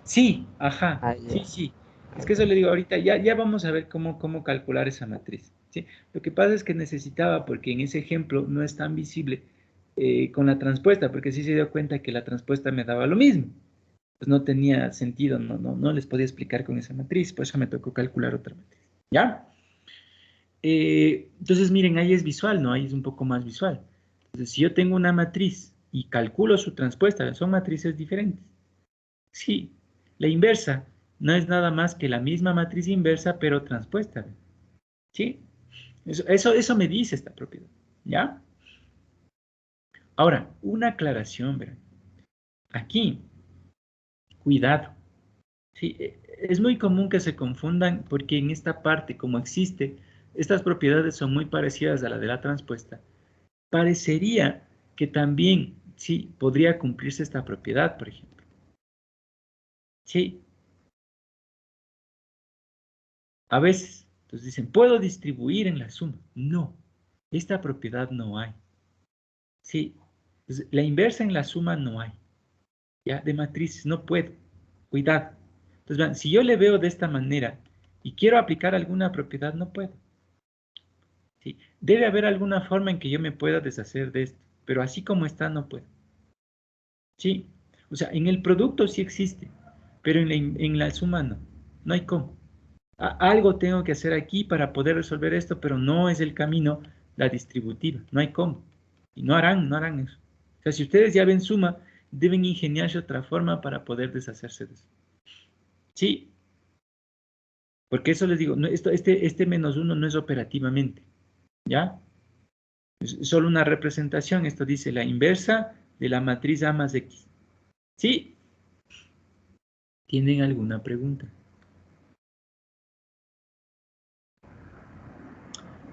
Sí, ajá,
Ya.
sí. Es que eso le digo ahorita, ya vamos a ver cómo calcular esa matriz. ¿Sí? Lo que pasa es que necesitaba, porque en ese ejemplo no es tan visible con la transpuesta, porque sí se dio cuenta que la transpuesta me daba lo mismo. Pues no tenía sentido, no les podía explicar con esa matriz, por eso me tocó calcular otra matriz. ¿Ya? Entonces, miren, ahí es visual, ¿no? Ahí es un poco más visual. Entonces, si yo tengo una matriz y calculo su transpuesta, son matrices diferentes. Sí, la inversa no es nada más que la misma matriz inversa, pero transpuesta. ¿Sí? Eso me dice esta propiedad. ¿Ya? Ahora, una aclaración, ¿verdad? Aquí, cuidado. Sí, es muy común que se confundan porque en esta parte, como existe, estas propiedades son muy parecidas a la de la transpuesta. Parecería que también, sí, podría cumplirse esta propiedad, por ejemplo. Sí, a veces, entonces dicen, ¿puedo distribuir en la suma? No, esta propiedad no hay. Sí, entonces, la inversa en la suma no hay. Ya, de matrices, no puedo. Cuidado. Entonces, vean, si yo le veo de esta manera y quiero aplicar alguna propiedad, no puedo. ¿Sí? Debe haber alguna forma en que yo me pueda deshacer de esto, pero así como está, no puedo. ¿Sí? O sea, en el producto sí existe, pero en la suma no. No hay cómo. Algo tengo que hacer aquí para poder resolver esto, pero no es el camino la distributiva. No hay cómo. Y no harán eso. O sea, si ustedes ya ven suma, deben ingeniarse otra forma para poder deshacerse de eso. Sí, porque eso les digo, no, este menos 1 no es operativamente, ¿ya? Es solo una representación, esto dice la inversa de la matriz A más X. ¿Sí? ¿Tienen alguna pregunta?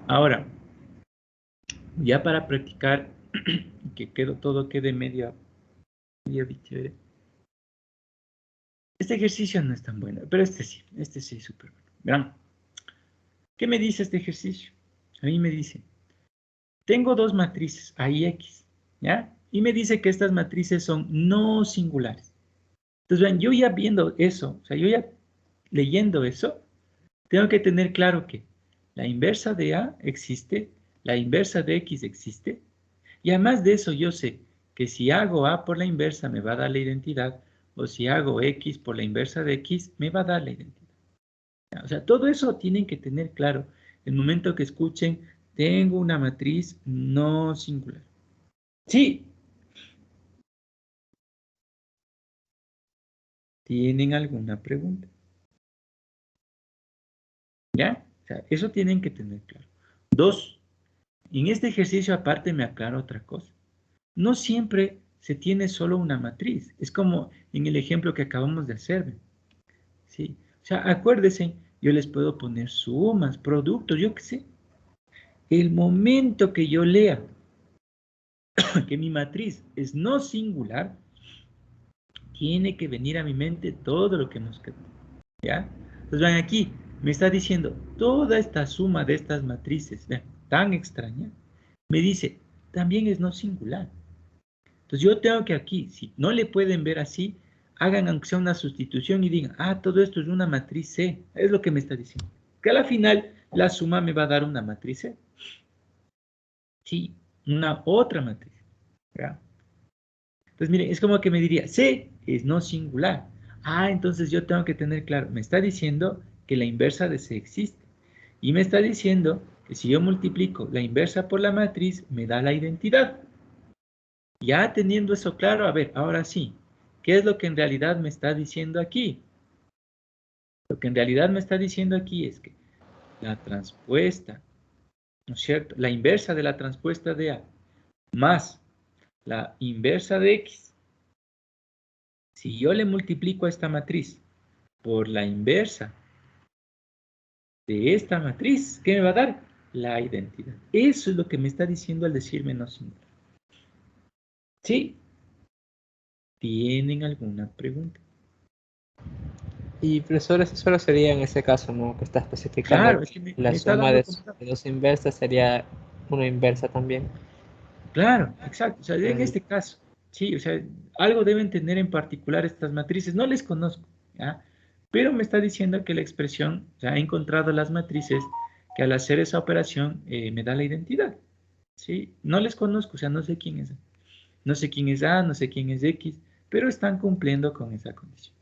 Ahora, ya para practicar, que todo quede medio chévere. Este ejercicio no es tan bueno, pero este sí es súper bueno. Vean, ¿qué me dice este ejercicio? A mí me dice, tengo dos matrices, A y X, ¿ya? Y me dice que estas matrices son no singulares. Entonces, vean, yo ya viendo eso, o sea, yo ya leyendo eso, tengo que tener claro que la inversa de A existe, la inversa de X existe, y además de eso yo sé que si hago A por la inversa me va a dar la identidad, o si hago X por la inversa de X me va a dar la identidad. O sea, todo eso tienen que tener claro el momento que escuchen, tengo una matriz no singular. Sí. ¿Tienen alguna pregunta? ¿Ya? O sea, eso tienen que tener claro. Dos, en este ejercicio aparte me aclaro otra cosa. No siempre se tiene solo una matriz. Es como en el ejemplo que acabamos de hacer. ¿Sí? O sea, acuérdense, yo les puedo poner sumas, productos, yo qué sé. El momento que yo lea que mi matriz es no singular, tiene que venir a mi mente todo lo que nos queda. ¿Ya? Entonces, vean aquí, me está diciendo, toda esta suma de estas matrices, vean, tan extraña, me dice, también es no singular. Entonces, yo tengo que aquí, si no le pueden ver así, hagan aunque sea una sustitución y digan, ah, todo esto es una matriz C. Es lo que me está diciendo. Que a la final, la suma me va a dar una matriz C. Sí, una otra matriz. ¿Ya? Entonces, miren, es como que me diría, C es no singular. Ah, entonces yo tengo que tener claro, me está diciendo que la inversa de C existe. Y me está diciendo que si yo multiplico la inversa por la matriz, me da la identidad. Ya teniendo eso claro, a ver, ahora sí, ¿qué es lo que en realidad me está diciendo aquí? Lo que en realidad me está diciendo aquí es que la transpuesta, ¿no es cierto? La inversa de la transpuesta de A más la inversa de X. Si yo le multiplico a esta matriz por la inversa de esta matriz, ¿qué me va a dar? La identidad. Eso es lo que me está diciendo al decirme no singular. ¿Sí? ¿Tienen alguna pregunta?
Y profesor, eso solo sería en ese caso, ¿no? Que está especificando
Claro, es
que
que me
la
está
suma
dando
de dos inversas sería una inversa también.
Claro, exacto. O sea, en
Entonces,
este caso, sí, o sea, algo deben tener en particular estas matrices. No les conozco, ¿ya? Pero me está diciendo que la expresión, o sea, ha encontrado las matrices que al hacer esa operación me da la identidad. ¿Sí? No les conozco, o sea, no sé quién es. No sé quién es A, no sé quién es X, pero están cumpliendo con esa condición.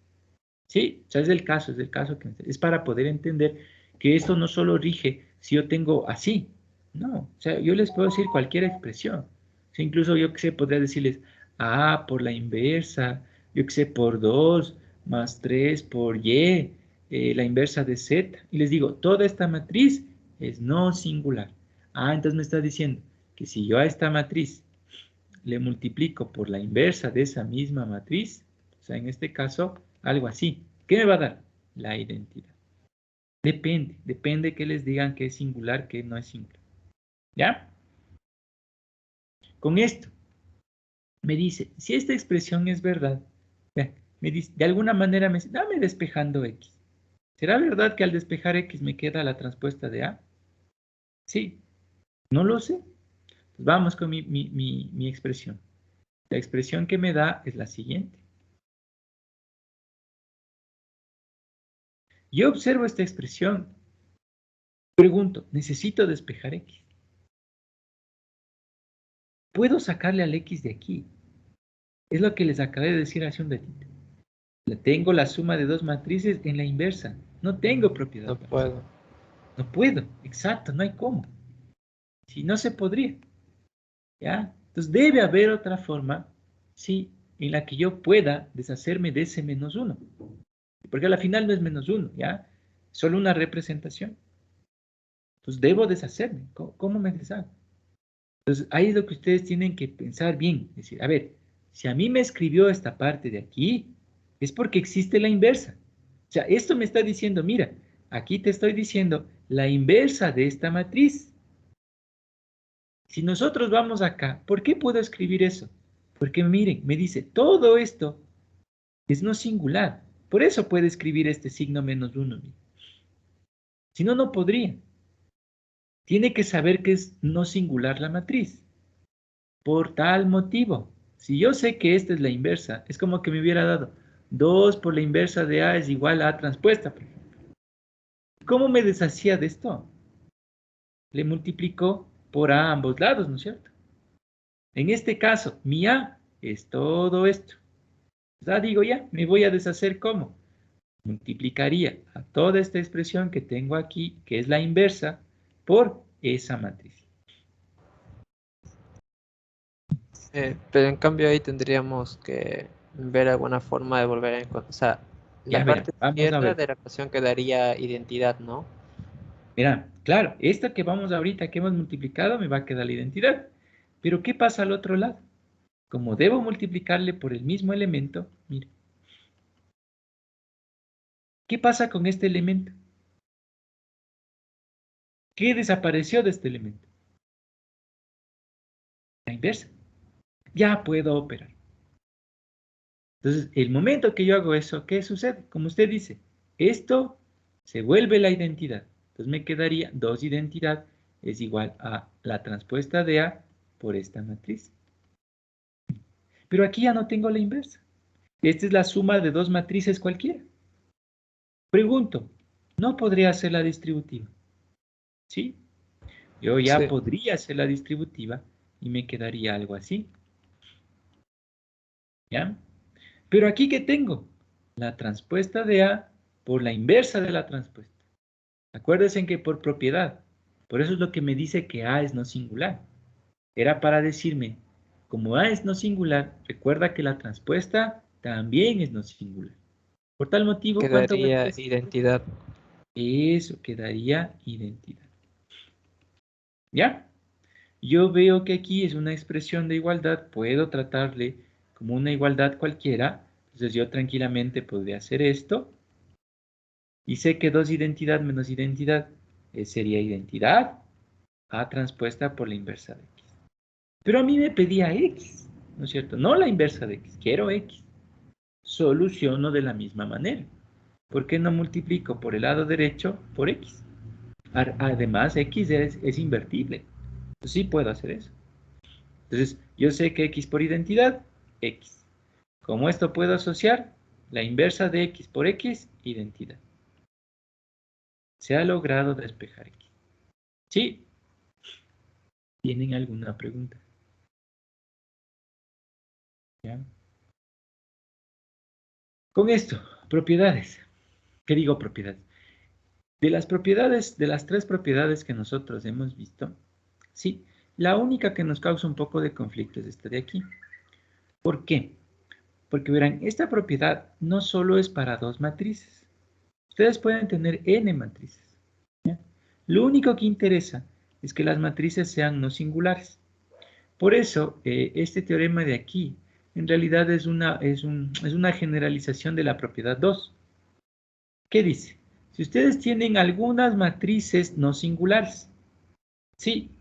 ¿Sí? O sea, es el caso que es para poder entender que esto no solo rige si yo tengo así, no, o sea, yo les puedo decir cualquier expresión. O sea, incluso yo que sé, podría decirles A por la inversa, yo que sé, por 2 más 3 por Y, la inversa de Z. Y les digo, toda esta matriz es no singular. Ah, entonces me está diciendo que si yo a esta matriz le multiplico por la inversa de esa misma matriz, o sea, en este caso, algo así. ¿Qué me va a dar? La identidad. Depende que les digan que es singular, que no es singular. ¿Ya? Con esto, me dice, si esta expresión es verdad, me dice, de alguna manera me dice, dame despejando X. ¿Será verdad que al despejar X me queda la transpuesta de A? Sí, no lo sé. Pues vamos con mi expresión. La expresión que me da es la siguiente. Yo observo esta expresión. Pregunto, necesito despejar X. ¿Puedo sacarle al X de aquí? Es lo que les acabé de decir hace un ratito. Tengo la suma de dos matrices en la inversa. No tengo propiedad
no
parcial.
puedo.
No puedo, exacto, no hay cómo. Si no se podría, ¿ya? Entonces debe haber otra forma, sí, en la que yo pueda deshacerme de ese menos uno. Porque a la final no es menos 1, ¿ya? Solo una representación. Entonces debo deshacerme. ¿Cómo me deshago? Entonces ahí es lo que ustedes tienen que pensar bien. Es decir, a ver, si a mí me escribió esta parte de aquí, es porque existe la inversa. O sea, esto me está diciendo, mira, aquí te estoy diciendo la inversa de esta matriz. Si nosotros vamos acá, ¿por qué puedo escribir eso? Porque miren, me dice, todo esto es no singular. Por eso puede escribir este signo menos 1. Si no, no podría. Tiene que saber que es no singular la matriz. Por tal motivo. Si yo sé que esta es la inversa, es como que me hubiera dado 2 por la inversa de A es igual a A transpuesta, por ejemplo. ¿Cómo me deshacía de esto? Le multiplico por A a ambos lados, ¿no es cierto? En este caso, mi A es todo esto. Ya digo, ya, me voy a deshacer ¿cómo? Multiplicaría a toda esta expresión que tengo aquí, que es la inversa, por esa matriz.
Pero en cambio ahí tendríamos que ver alguna forma de volver a encontrar. O sea, la
Ya verán,
parte
vamos a
izquierda
ver.
de la ecuación quedaría identidad, ¿no?
Mira, claro, esta que vamos ahorita, que hemos multiplicado, me va a quedar la identidad. Pero ¿qué pasa al otro lado? Como debo multiplicarle por el mismo elemento, mira, ¿qué pasa con este elemento? ¿Qué desapareció de este elemento? La inversa. Ya puedo operar. Entonces, el momento que yo hago eso, ¿qué sucede? Como usted dice, esto se vuelve la identidad. Entonces me quedaría 2 identidad es igual a la transpuesta de A por esta matriz. Pero aquí ya no tengo la inversa. Esta es la suma de 2 matrices cualquiera. Pregunto, ¿no podría hacer la distributiva? ¿Sí? Yo ya
Sí.
podría hacer la distributiva y me quedaría algo así. ¿Ya? Pero aquí, ¿qué tengo? La transpuesta de A por la inversa de la transpuesta. Acuérdense que por propiedad. Por eso es lo que me dice que A es no singular. Era para decirme, como A es no singular, recuerda que la transpuesta también es no singular. Por tal motivo, ¿cuánto voy a
Quedaría
decir?
identidad.
Eso quedaría identidad. ¿Ya? Yo veo que aquí es una expresión de igualdad, puedo tratarle como una igualdad cualquiera, entonces yo tranquilamente podría hacer esto, y sé que 2 identidad menos identidad sería identidad A transpuesta por la inversa de X. Pero a mí me pedía X, ¿no es cierto? No la inversa de X, quiero X. Soluciono de la misma manera. ¿Por qué no multiplico por el lado derecho por X? Además, X es invertible. Entonces, sí puedo hacer eso. Entonces, yo sé que X por identidad, X. Como esto puedo asociar, la inversa de X por X, identidad. Se ha logrado despejar X. ¿Sí? ¿Tienen alguna pregunta? ¿Ya? Con esto, propiedades. ¿Qué digo propiedades? De las propiedades, de las 3 propiedades que nosotros hemos visto, sí, la única que nos causa un poco de conflicto es esta de aquí. ¿Por qué? Porque verán, esta propiedad no solo es para 2 matrices. Ustedes pueden tener n matrices. ¿Ya? Lo único que interesa es que las matrices sean no singulares. Por eso, este teorema de aquí, en realidad es una generalización de la propiedad 2. ¿Qué dice? Si ustedes tienen algunas matrices no singulares, sí,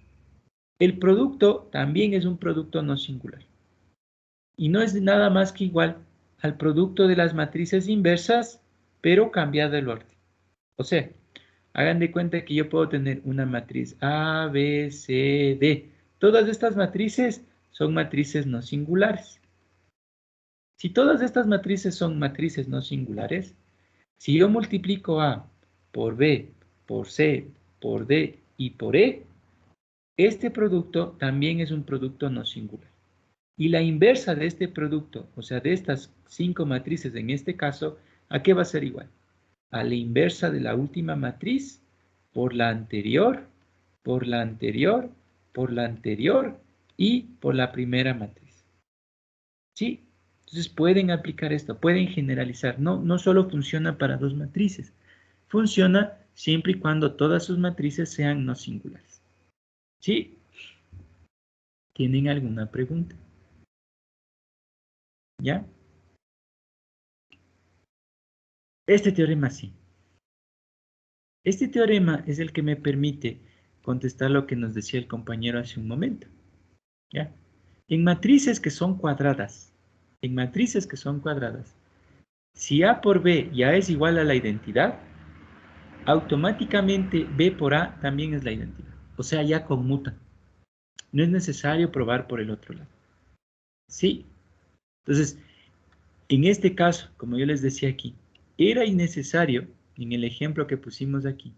el producto también es un producto no singular. Y no es nada más que igual al producto de las matrices inversas, pero cambiado el orden. O sea, hagan de cuenta que yo puedo tener una matriz A, B, C, D. Todas estas matrices son matrices no singulares. Si todas estas matrices son matrices no singulares, si yo multiplico A por B, por C, por D y por E, este producto también es un producto no singular. Y la inversa de este producto, o sea, de estas 5 matrices en este caso, ¿a qué va a ser igual? A la inversa de la última matriz por la anterior, por la anterior, por la anterior y por la primera matriz. ¿Sí? Entonces pueden aplicar esto, pueden generalizar. No solo funciona para dos matrices. Funciona siempre y cuando todas sus matrices sean no singulares. ¿Sí? ¿Tienen alguna pregunta? ¿Ya? Este teorema sí. Este teorema es el que me permite contestar lo que nos decía el compañero hace un momento. ¿Ya? En matrices que son cuadradas, si A por B ya es igual a la identidad, automáticamente B por A también es la identidad. O sea, ya conmutan. No es necesario probar por el otro lado. ¿Sí? Entonces, en este caso, como yo les decía aquí, era innecesario, en el ejemplo que pusimos aquí,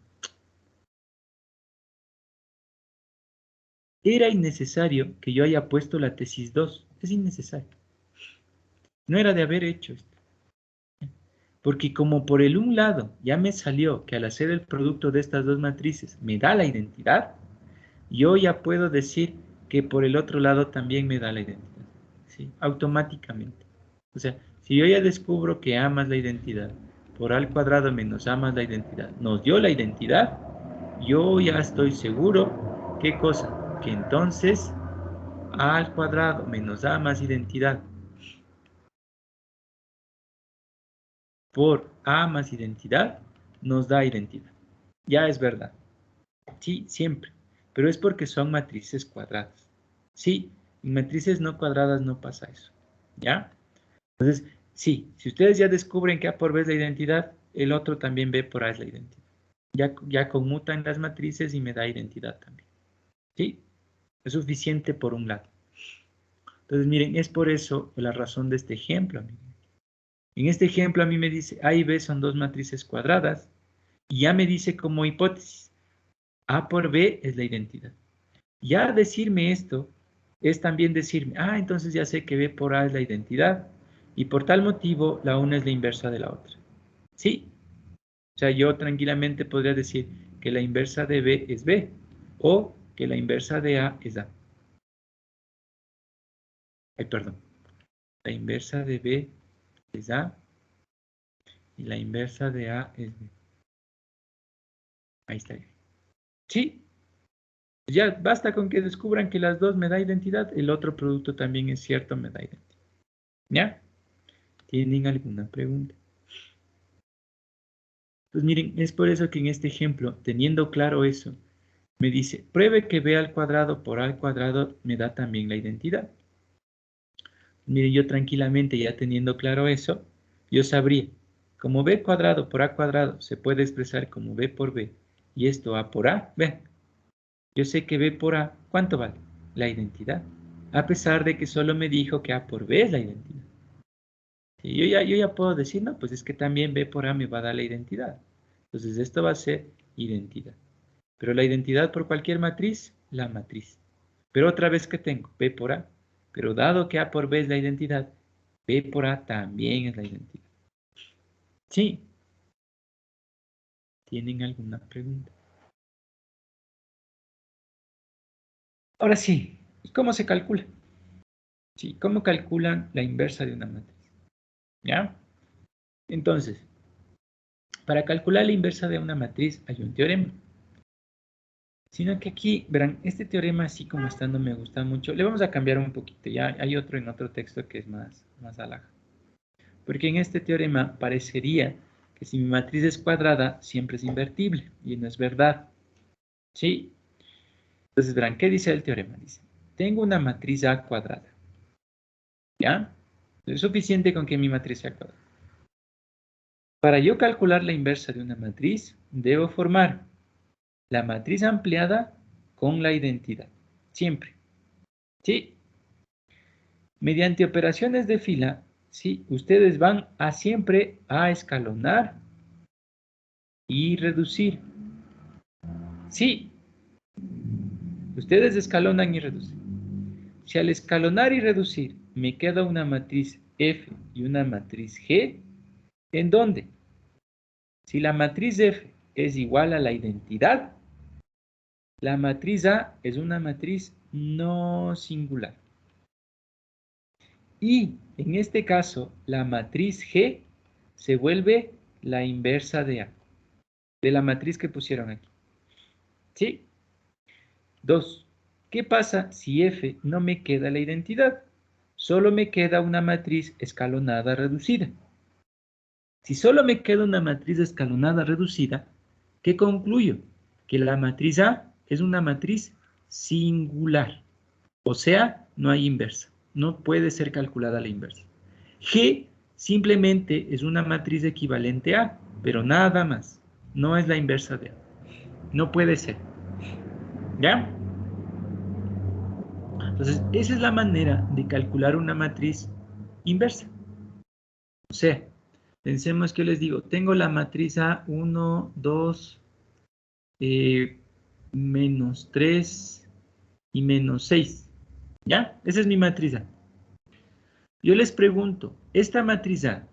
era innecesario que yo haya puesto la tesis 2. Es innecesario. No era de haber hecho esto. Porque como por el un lado ya me salió que al hacer el producto de estas dos matrices me da la identidad, yo ya puedo decir que por el otro lado también me da la identidad. ¿Sí? Automáticamente. O sea, si yo ya descubro que A más la identidad por A al cuadrado menos A más la identidad nos dio la identidad, yo ya estoy seguro, ¿qué cosa? Que entonces A al cuadrado menos A más identidad por A más identidad nos da identidad. Ya es verdad. Sí, siempre. Pero es porque son matrices cuadradas. Sí, en matrices no cuadradas no pasa eso. ¿Ya? Entonces, sí, si ustedes ya descubren que A por B es la identidad, el otro también B por A es la identidad. Ya conmutan las matrices y me da identidad también. ¿Sí? Es suficiente por un lado. Entonces, miren, es por eso la razón de este ejemplo. Miren. En este ejemplo a mí me dice A y B son dos matrices cuadradas y ya me dice como hipótesis, A por B es la identidad. Ya decirme esto es también decirme, entonces ya sé que B por A es la identidad y por tal motivo la una es la inversa de la otra. ¿Sí? O sea, yo tranquilamente podría decir que la inversa de B es B o que la inversa de A es A. Ay, perdón. La inversa de B es A y la inversa de A es B. Ahí está. ¿Sí? Ya basta con que descubran que las dos me da identidad, el otro producto también es cierto, me da identidad. ¿Ya? ¿Tienen alguna pregunta? Pues miren, es por eso que en este ejemplo, teniendo claro eso, me dice, pruebe que B al cuadrado por A al cuadrado me da también la identidad. Miren, yo tranquilamente ya teniendo claro eso, yo sabría, como B cuadrado por A cuadrado se puede expresar como B por B, y esto A por A, vean, yo sé que B por A, ¿cuánto vale? La identidad. A pesar de que solo me dijo que A por B es la identidad. Y yo ya puedo decir, no, pues es que también B por A me va a dar la identidad. Entonces esto va a ser identidad. Pero la identidad por cualquier matriz, la matriz. Pero otra vez que tengo, B por A. Pero dado que A por B es la identidad, B por A también es la identidad. ¿Sí? ¿Tienen alguna pregunta? Ahora sí, ¿y cómo se calcula? Sí, ¿cómo calculan la inversa de una matriz? ¿Ya? Entonces, para calcular la inversa de una matriz hay un teorema. Sino que aquí, verán, este teorema así como está no me gusta mucho. Le vamos a cambiar un poquito. Ya hay otro en otro texto que es más alhaja. Porque en este teorema parecería que si mi matriz es cuadrada, siempre es invertible. Y no es verdad. ¿Sí? Entonces, verán, ¿qué dice el teorema? Dice, tengo una matriz A cuadrada. ¿Ya? Es suficiente con que mi matriz sea cuadrada. Para yo calcular la inversa de una matriz, debo formar la matriz ampliada con la identidad. Siempre. ¿Sí? Mediante operaciones de fila, ¿sí? Ustedes van a siempre a escalonar y reducir. Sí, ustedes escalonan y reducen. Si al escalonar y reducir me queda una matriz F y una matriz G, ¿en dónde? Si la matriz F es igual a la identidad, la matriz A es una matriz no singular. Y En este caso, la matriz G se vuelve la inversa de A, de la matriz que pusieron aquí. ¿Sí? 2. ¿Qué pasa si F no me queda la identidad? Solo me queda una matriz escalonada reducida. Si solo me queda una matriz escalonada reducida, ¿qué concluyo? Que la matriz A es una matriz singular. O sea, no hay inversa. No puede ser calculada la inversa. G simplemente es una matriz equivalente a, pero nada más. No es la inversa de A. No puede ser. ¿Ya? Entonces, esa es la manera de calcular una matriz inversa. O sea, pensemos que les digo, tengo la matriz A 1, 2, menos 3 y menos 6. ¿Ya? Esa es mi matriz A. Yo les pregunto, ¿esta matriz A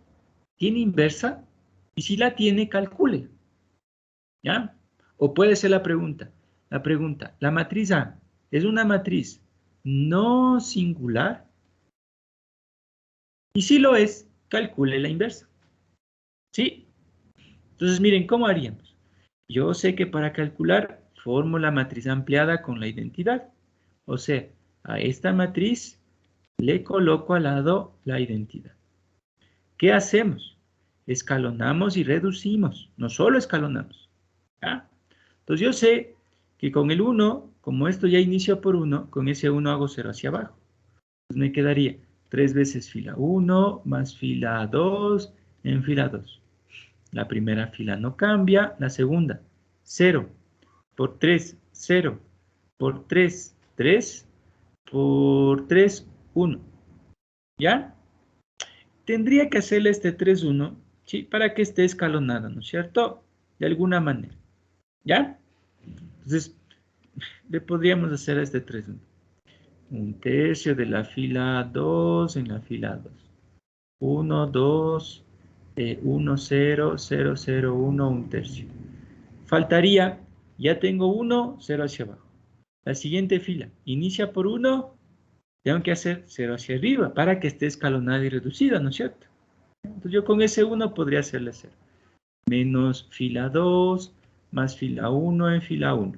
tiene inversa? Y si la tiene, calcule. ¿Ya? O puede ser la pregunta, ¿la matriz A es una matriz no singular? Y si lo es, calcule la inversa. ¿Sí? Entonces, miren, ¿cómo haríamos? Yo sé que para calcular, formo la matriz ampliada con la identidad. O sea, a esta matriz le coloco al lado la identidad. ¿Qué hacemos? Escalonamos y reducimos. No solo escalonamos. ¿Ya? Entonces yo sé que con el 1, como esto ya inició por 1, con ese 1 hago 0 hacia abajo. Entonces me quedaría 3 veces fila 1 más fila 2 en fila 2. La primera fila no cambia, la segunda 0 por 3, 0 por 3, 3 por 3, 1. ¿Ya? Tendría que hacerle este 3, 1, ¿sí? Para que esté escalonada, ¿no es cierto? De alguna manera. ¿Ya? Entonces, le podríamos hacer este 3, 1. Un tercio de la fila 2 en la fila 2. 1, 2, 1, 0, 0, 0, 1, un tercio. Faltaría, ya tengo 1, 0 hacia abajo. La siguiente fila, inicia por 1, tengo que hacer 0 hacia arriba para que esté escalonada y reducida, ¿no es cierto? Entonces yo con ese 1 podría hacerle 0. Menos fila 2, más fila 1 en fila 1.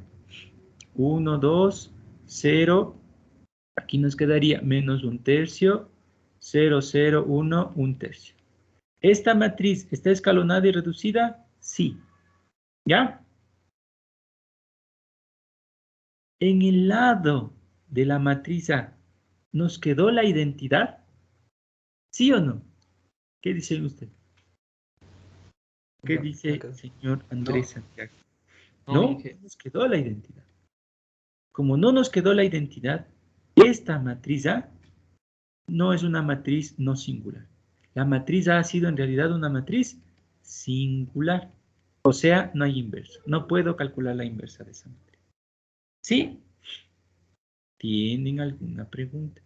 1, 2, 0. Aquí nos quedaría menos un tercio, 0, 0, 1, un tercio. ¿Esta matriz está escalonada y reducida? Sí. ¿Ya? En el lado de la matriz A, ¿nos quedó la identidad? ¿Sí o no? ¿Qué dice usted? ¿Qué
No,
dice
no
el
quedó.
señor Andrés
No.
Santiago?
No,
No,
Inge.
nos quedó la identidad. Como no nos quedó la identidad, esta matriz A no es una matriz no singular. La matriz A ha sido en realidad una matriz singular. O sea, no hay inversa. No puedo calcular la inversa de esa matriz. ¿Sí? ¿Tienen alguna pregunta?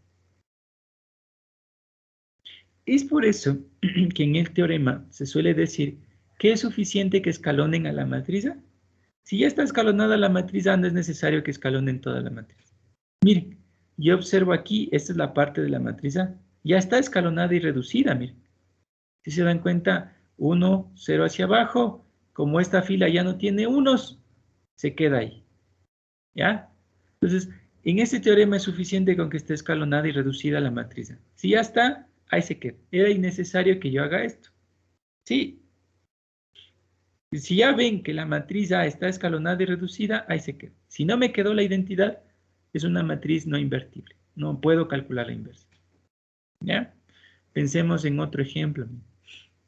Es por eso que en el teorema se suele decir que es suficiente que escalonen a la matriz A. Si ya está escalonada la matriz A, no es necesario que escalonen toda la matriz. Miren, yo observo aquí, esta es la parte de la matriz A. Ya está escalonada y reducida, miren. Si se dan cuenta, 1, 0 hacia abajo, como esta fila ya no tiene unos, se queda ahí. ¿Ya? Entonces, en este teorema es suficiente con que esté escalonada y reducida la matriz A. Si ya está, ahí se queda. Era innecesario que yo haga esto. ¿Sí? Si ya ven que la matriz A está escalonada y reducida, ahí se queda. Si no me quedó la identidad, es una matriz no invertible. No puedo calcular la inversa. ¿Ya? Pensemos en otro ejemplo.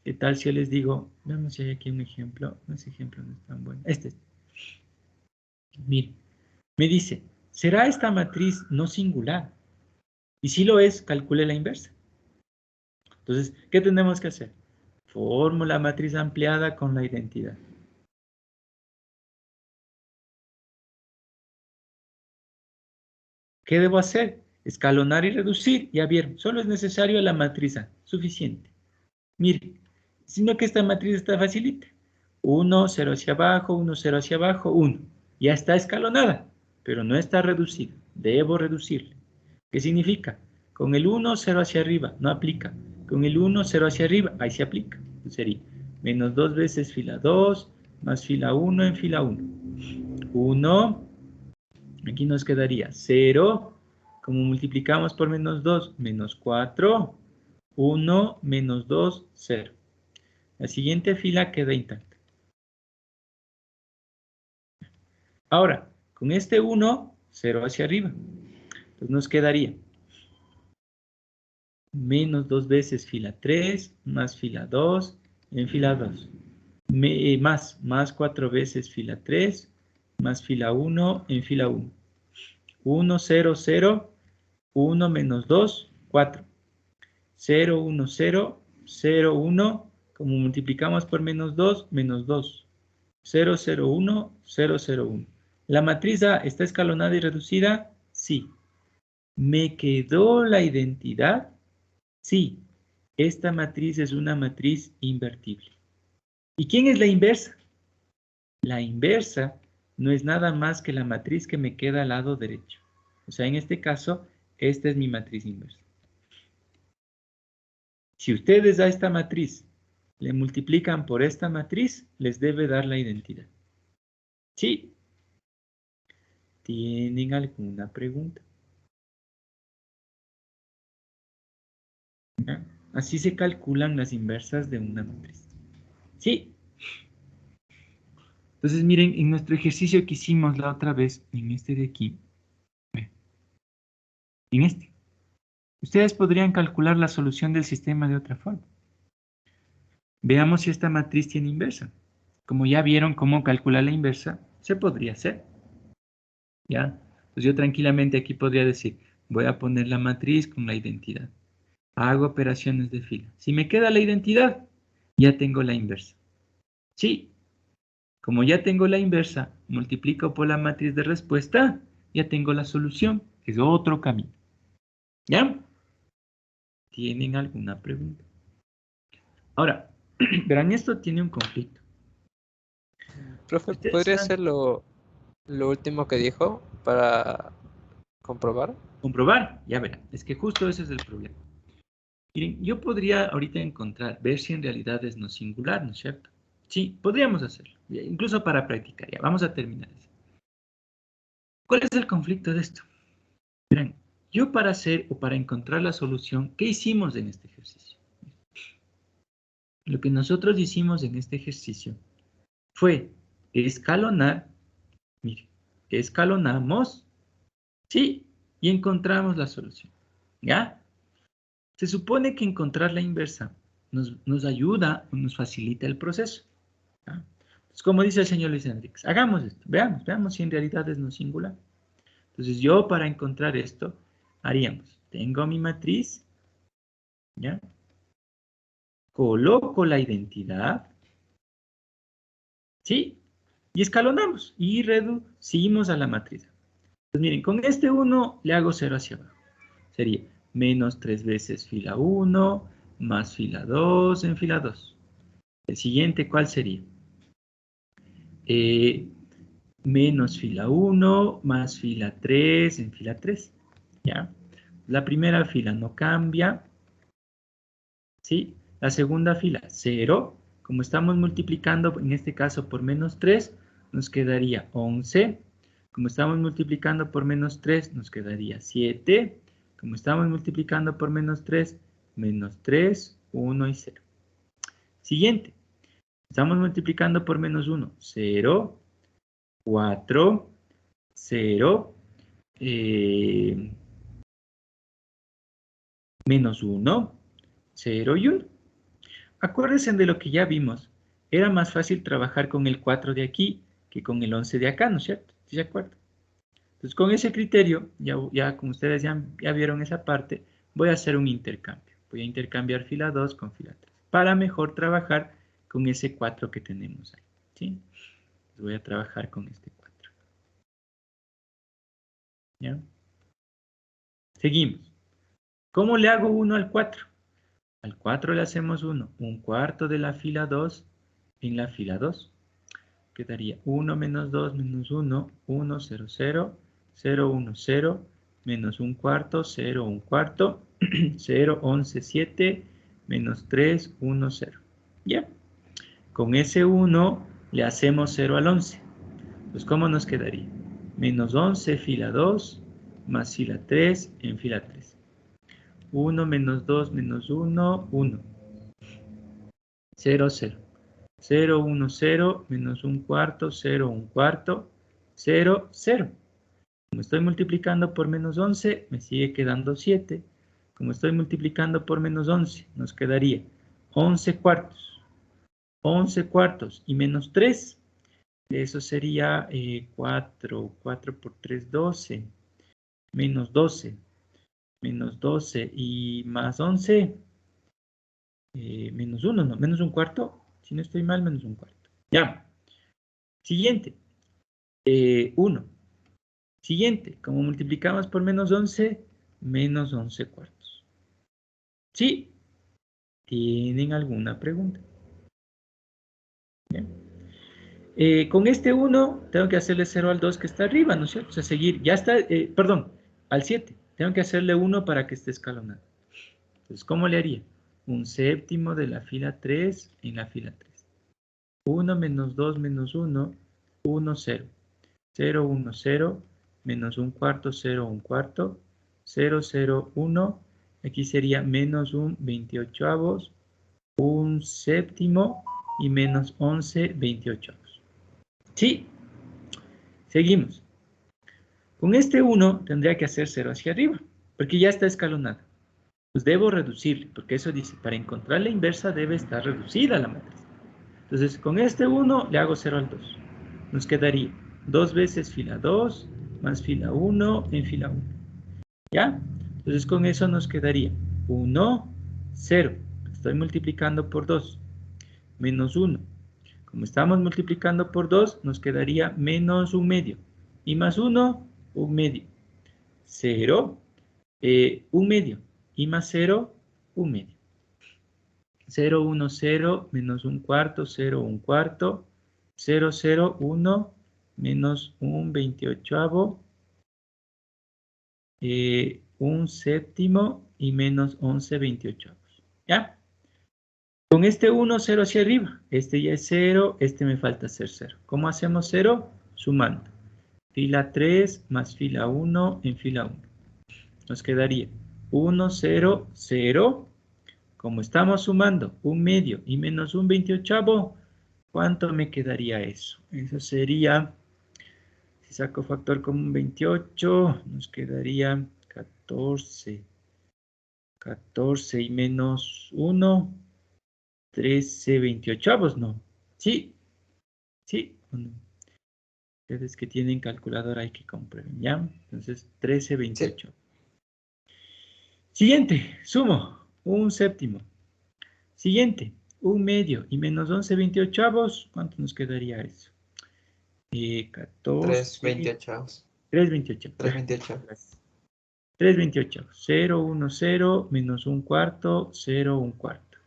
¿Qué tal si yo les digo, veamos si hay aquí un ejemplo? Ese ejemplo no es tan bueno. Este. Miren, me dice, ¿será esta matriz no singular? Y si lo es, calcule la inversa. Entonces, ¿qué tenemos que hacer? Formo la matriz ampliada con la identidad. ¿Qué debo hacer? Escalonar y reducir. Ya vieron, solo es necesario la matriz A. Suficiente. Miren, sino que esta matriz está facilita. 1, 0 hacia abajo, 1, 0 hacia abajo, 1. Ya está escalonada, pero no está reducida. Debo reducirla. ¿Qué significa? Con el 1, 0 hacia arriba, no aplica. Con el 1, 0 hacia arriba, ahí se aplica. Entonces sería menos 2 veces fila 2, más fila 1 en fila 1. 1, aquí nos quedaría 0, como multiplicamos por menos 2, menos 4, 1, menos 2, 0. La siguiente fila queda intacta. Ahora, con este 1, 0 hacia arriba. Entonces nos quedaría menos 2 veces fila 3, más fila 2, en fila 2. Más 4 veces fila 3, más fila 1, en fila 1. 1, 0, 0, 1 menos 2, 4. 0, 1, 0, 0, 1, como multiplicamos por menos 2, menos 2. 0, 0, 1, 0, 0, 1. ¿La matriz A está escalonada y reducida? Sí. ¿Me quedó la identidad? Sí. Esta matriz es una matriz invertible. ¿Y quién es la inversa? La inversa no es nada más que la matriz que me queda al lado derecho. O sea, en este caso, esta es mi matriz inversa. Si ustedes a esta matriz le multiplican por esta matriz, les debe dar la identidad. ¿Sí? ¿Tienen alguna pregunta? ¿Ya? Así se calculan las inversas de una matriz. ¿Sí? Entonces, miren, en nuestro ejercicio que hicimos la otra vez, en este de aquí, en este, ustedes podrían calcular la solución del sistema de otra forma. Veamos si esta matriz tiene inversa. Como ya vieron cómo calcular la inversa, se podría hacer. ¿Ya? Entonces yo tranquilamente aquí podría decir, voy a poner la matriz con la identidad. Hago operaciones de fila. Si me queda la identidad, ya tengo la inversa. Sí. Como ya tengo la inversa, multiplico por la matriz de respuesta, ya tengo la solución, que es otro camino. ¿Ya? ¿Tienen alguna pregunta? Ahora, verán, esto tiene un conflicto.
Profe,
Ustedes
¿podría
saben
ser lo último que dijo para comprobar?
comprobar, ya verán, es que justo ese es el problema. Miren, yo podría ahorita encontrar, ver si en realidad es no singular, ¿no es cierto? Sí, podríamos hacerlo, incluso para practicar, ya, vamos a terminar eso. ¿Cuál es el conflicto de esto? Verán, yo para hacer o para encontrar la solución, ¿qué hicimos en este ejercicio? Lo que nosotros hicimos en este ejercicio fue escalonar, mire, escalonamos, sí, y encontramos la solución, ¿ya? Se supone que encontrar la inversa nos ayuda o nos facilita el proceso, ¿ya? Pues como dice el señor Luis Enríquez, hagamos esto, veamos si en realidad es no singular. Entonces yo para encontrar esto, haríamos, tengo mi matriz, ¿ya? Coloco la identidad, ¿sí? Y escalonamos y reducimos a la matriz. Pues miren, con este 1 le hago 0 hacia abajo. Sería menos 3 veces fila 1, más fila 2 en fila 2. El siguiente, ¿cuál sería? Menos fila 1, más fila 3 en fila 3. ¿Ya? La primera fila no cambia, ¿sí? La segunda fila, 0. Como estamos multiplicando, en este caso, por menos 3, nos quedaría 11. Como estamos multiplicando por menos 3, nos quedaría 7. Como estamos multiplicando por menos 3, menos 3, 1 y 0. Siguiente. Estamos multiplicando por menos 1, 0, 4, 0, menos 1, 0 y 1. Acuérdense de lo que ya vimos. Era más fácil trabajar con el 4 de aquí que con el 11 de acá, ¿no es cierto? ¿Sí se acuerdan? Entonces, con ese criterio, ya como ustedes ya vieron esa parte, voy a hacer un intercambio. Voy a intercambiar fila 2 con fila 3 para mejor trabajar con ese 4 que tenemos ahí, ¿sí? Voy a trabajar con este 4. ¿Ya? Seguimos. ¿Cómo le hago 1 al 4? Al 4 le hacemos 1. Un cuarto de la fila 2 en la fila 2. Quedaría 1 menos 2 menos 1, 1, 0, 0, 0, 1, 0, menos un cuarto, 0, un cuarto, 0, 11, 7, menos 3, 1, 0. ¿Ya? Con ese 1 le hacemos 0 al 11. Pues, ¿cómo nos quedaría? Menos 11, fila 2, más fila 3 en fila 3. 1 menos 2 menos 1, 1. 0, 0. 0, 1, 0, menos 1 cuarto, 0, 1 cuarto, 0, 0. Como estoy multiplicando por menos 11, me sigue quedando 7. Como estoy multiplicando por menos 11, nos quedaría 11 cuartos. 11 cuartos y menos 3. Eso sería 4. 4 por 3, 12. Menos 12. Menos 12 y más 11. Menos 1, no, menos 1 cuarto. Si no estoy mal, menos 1 cuarto. Ya. Siguiente. 1. Siguiente. Como multiplicamos por menos 11, menos 11 cuartos. ¿Sí? ¿Tienen alguna pregunta? Bien. Con este 1, tengo que hacerle 0 al 2 que está arriba, ¿no es cierto? O sea, seguir, ya está, perdón, al 7. Tengo que hacerle 1 para que esté escalonado. Entonces, ¿cómo le haría? Un séptimo de la fila 3 en la fila 3. 1 menos 2 menos 1, 1, 0. 0, 1, 0, menos 1 cuarto, 0, 1 cuarto, 0, 0, 1. Aquí sería menos un 28avos, un séptimo y menos 11 28avos. Sí, seguimos. Con este 1 tendría que hacer 0 hacia arriba, porque ya está escalonado. Pues debo reducirle, porque eso dice, para encontrar la inversa debe estar reducida la matriz. Entonces, con este 1 le hago 0 al 2. Nos quedaría 2 veces fila 2 más fila 1 en fila 1. ¿Ya? Entonces, con eso nos quedaría 1, 0. Estoy multiplicando por 2. Menos 1. Como estamos multiplicando por 2, nos quedaría menos 1 medio. Y más 1, 1 medio. 0, 1 medio. Y más 0, 1 medio. 0, 1, 0, menos 1 cuarto, 0, 1 cuarto, 0, 0, 1, menos 1 28avo, 1 séptimo y menos 11 28avos. ¿Ya? Con este 1, 0 hacia arriba. Este ya es 0, este me falta hacer 0. ¿Cómo hacemos 0? Sumando. Fila 3 más fila 1 en fila 1. Nos quedaría 1, 0, 0. Como estamos sumando 1 medio y menos 1 28avo, ¿cuánto me quedaría eso? Eso sería, si saco factor común 28, nos quedaría 14. 14 y menos 1, 13 28avos, ¿no? Sí, sí. Ustedes que tienen calculadora hay que comprueben, ¿ya? Entonces, 13 28. Sí. Siguiente, sumo, 1 séptimo. Siguiente, 1 medio y menos 11 28avos, ¿cuánto nos quedaría eso? 14.
3 28.
3 28.
3 28.
3 28. 0, 1, 0, menos 1 cuarto, 0, 1 cuarto.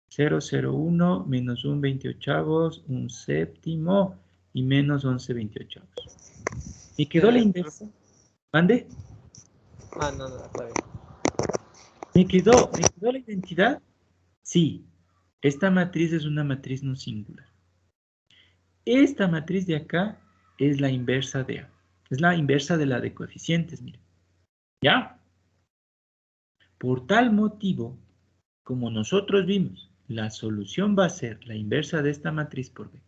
0, 0, 1, menos 1 28avos, 1 séptimo y menos 11 28avos. ¿Me quedó la inversa? ¿Mande?
No, está bien.
¿Me quedó la identidad? Sí. Esta matriz es una matriz no singular. Esta matriz de acá es la inversa de A. Es la inversa de la de coeficientes, miren. ¿Ya? Por tal motivo, como nosotros vimos, la solución va a ser la inversa de esta matriz por B.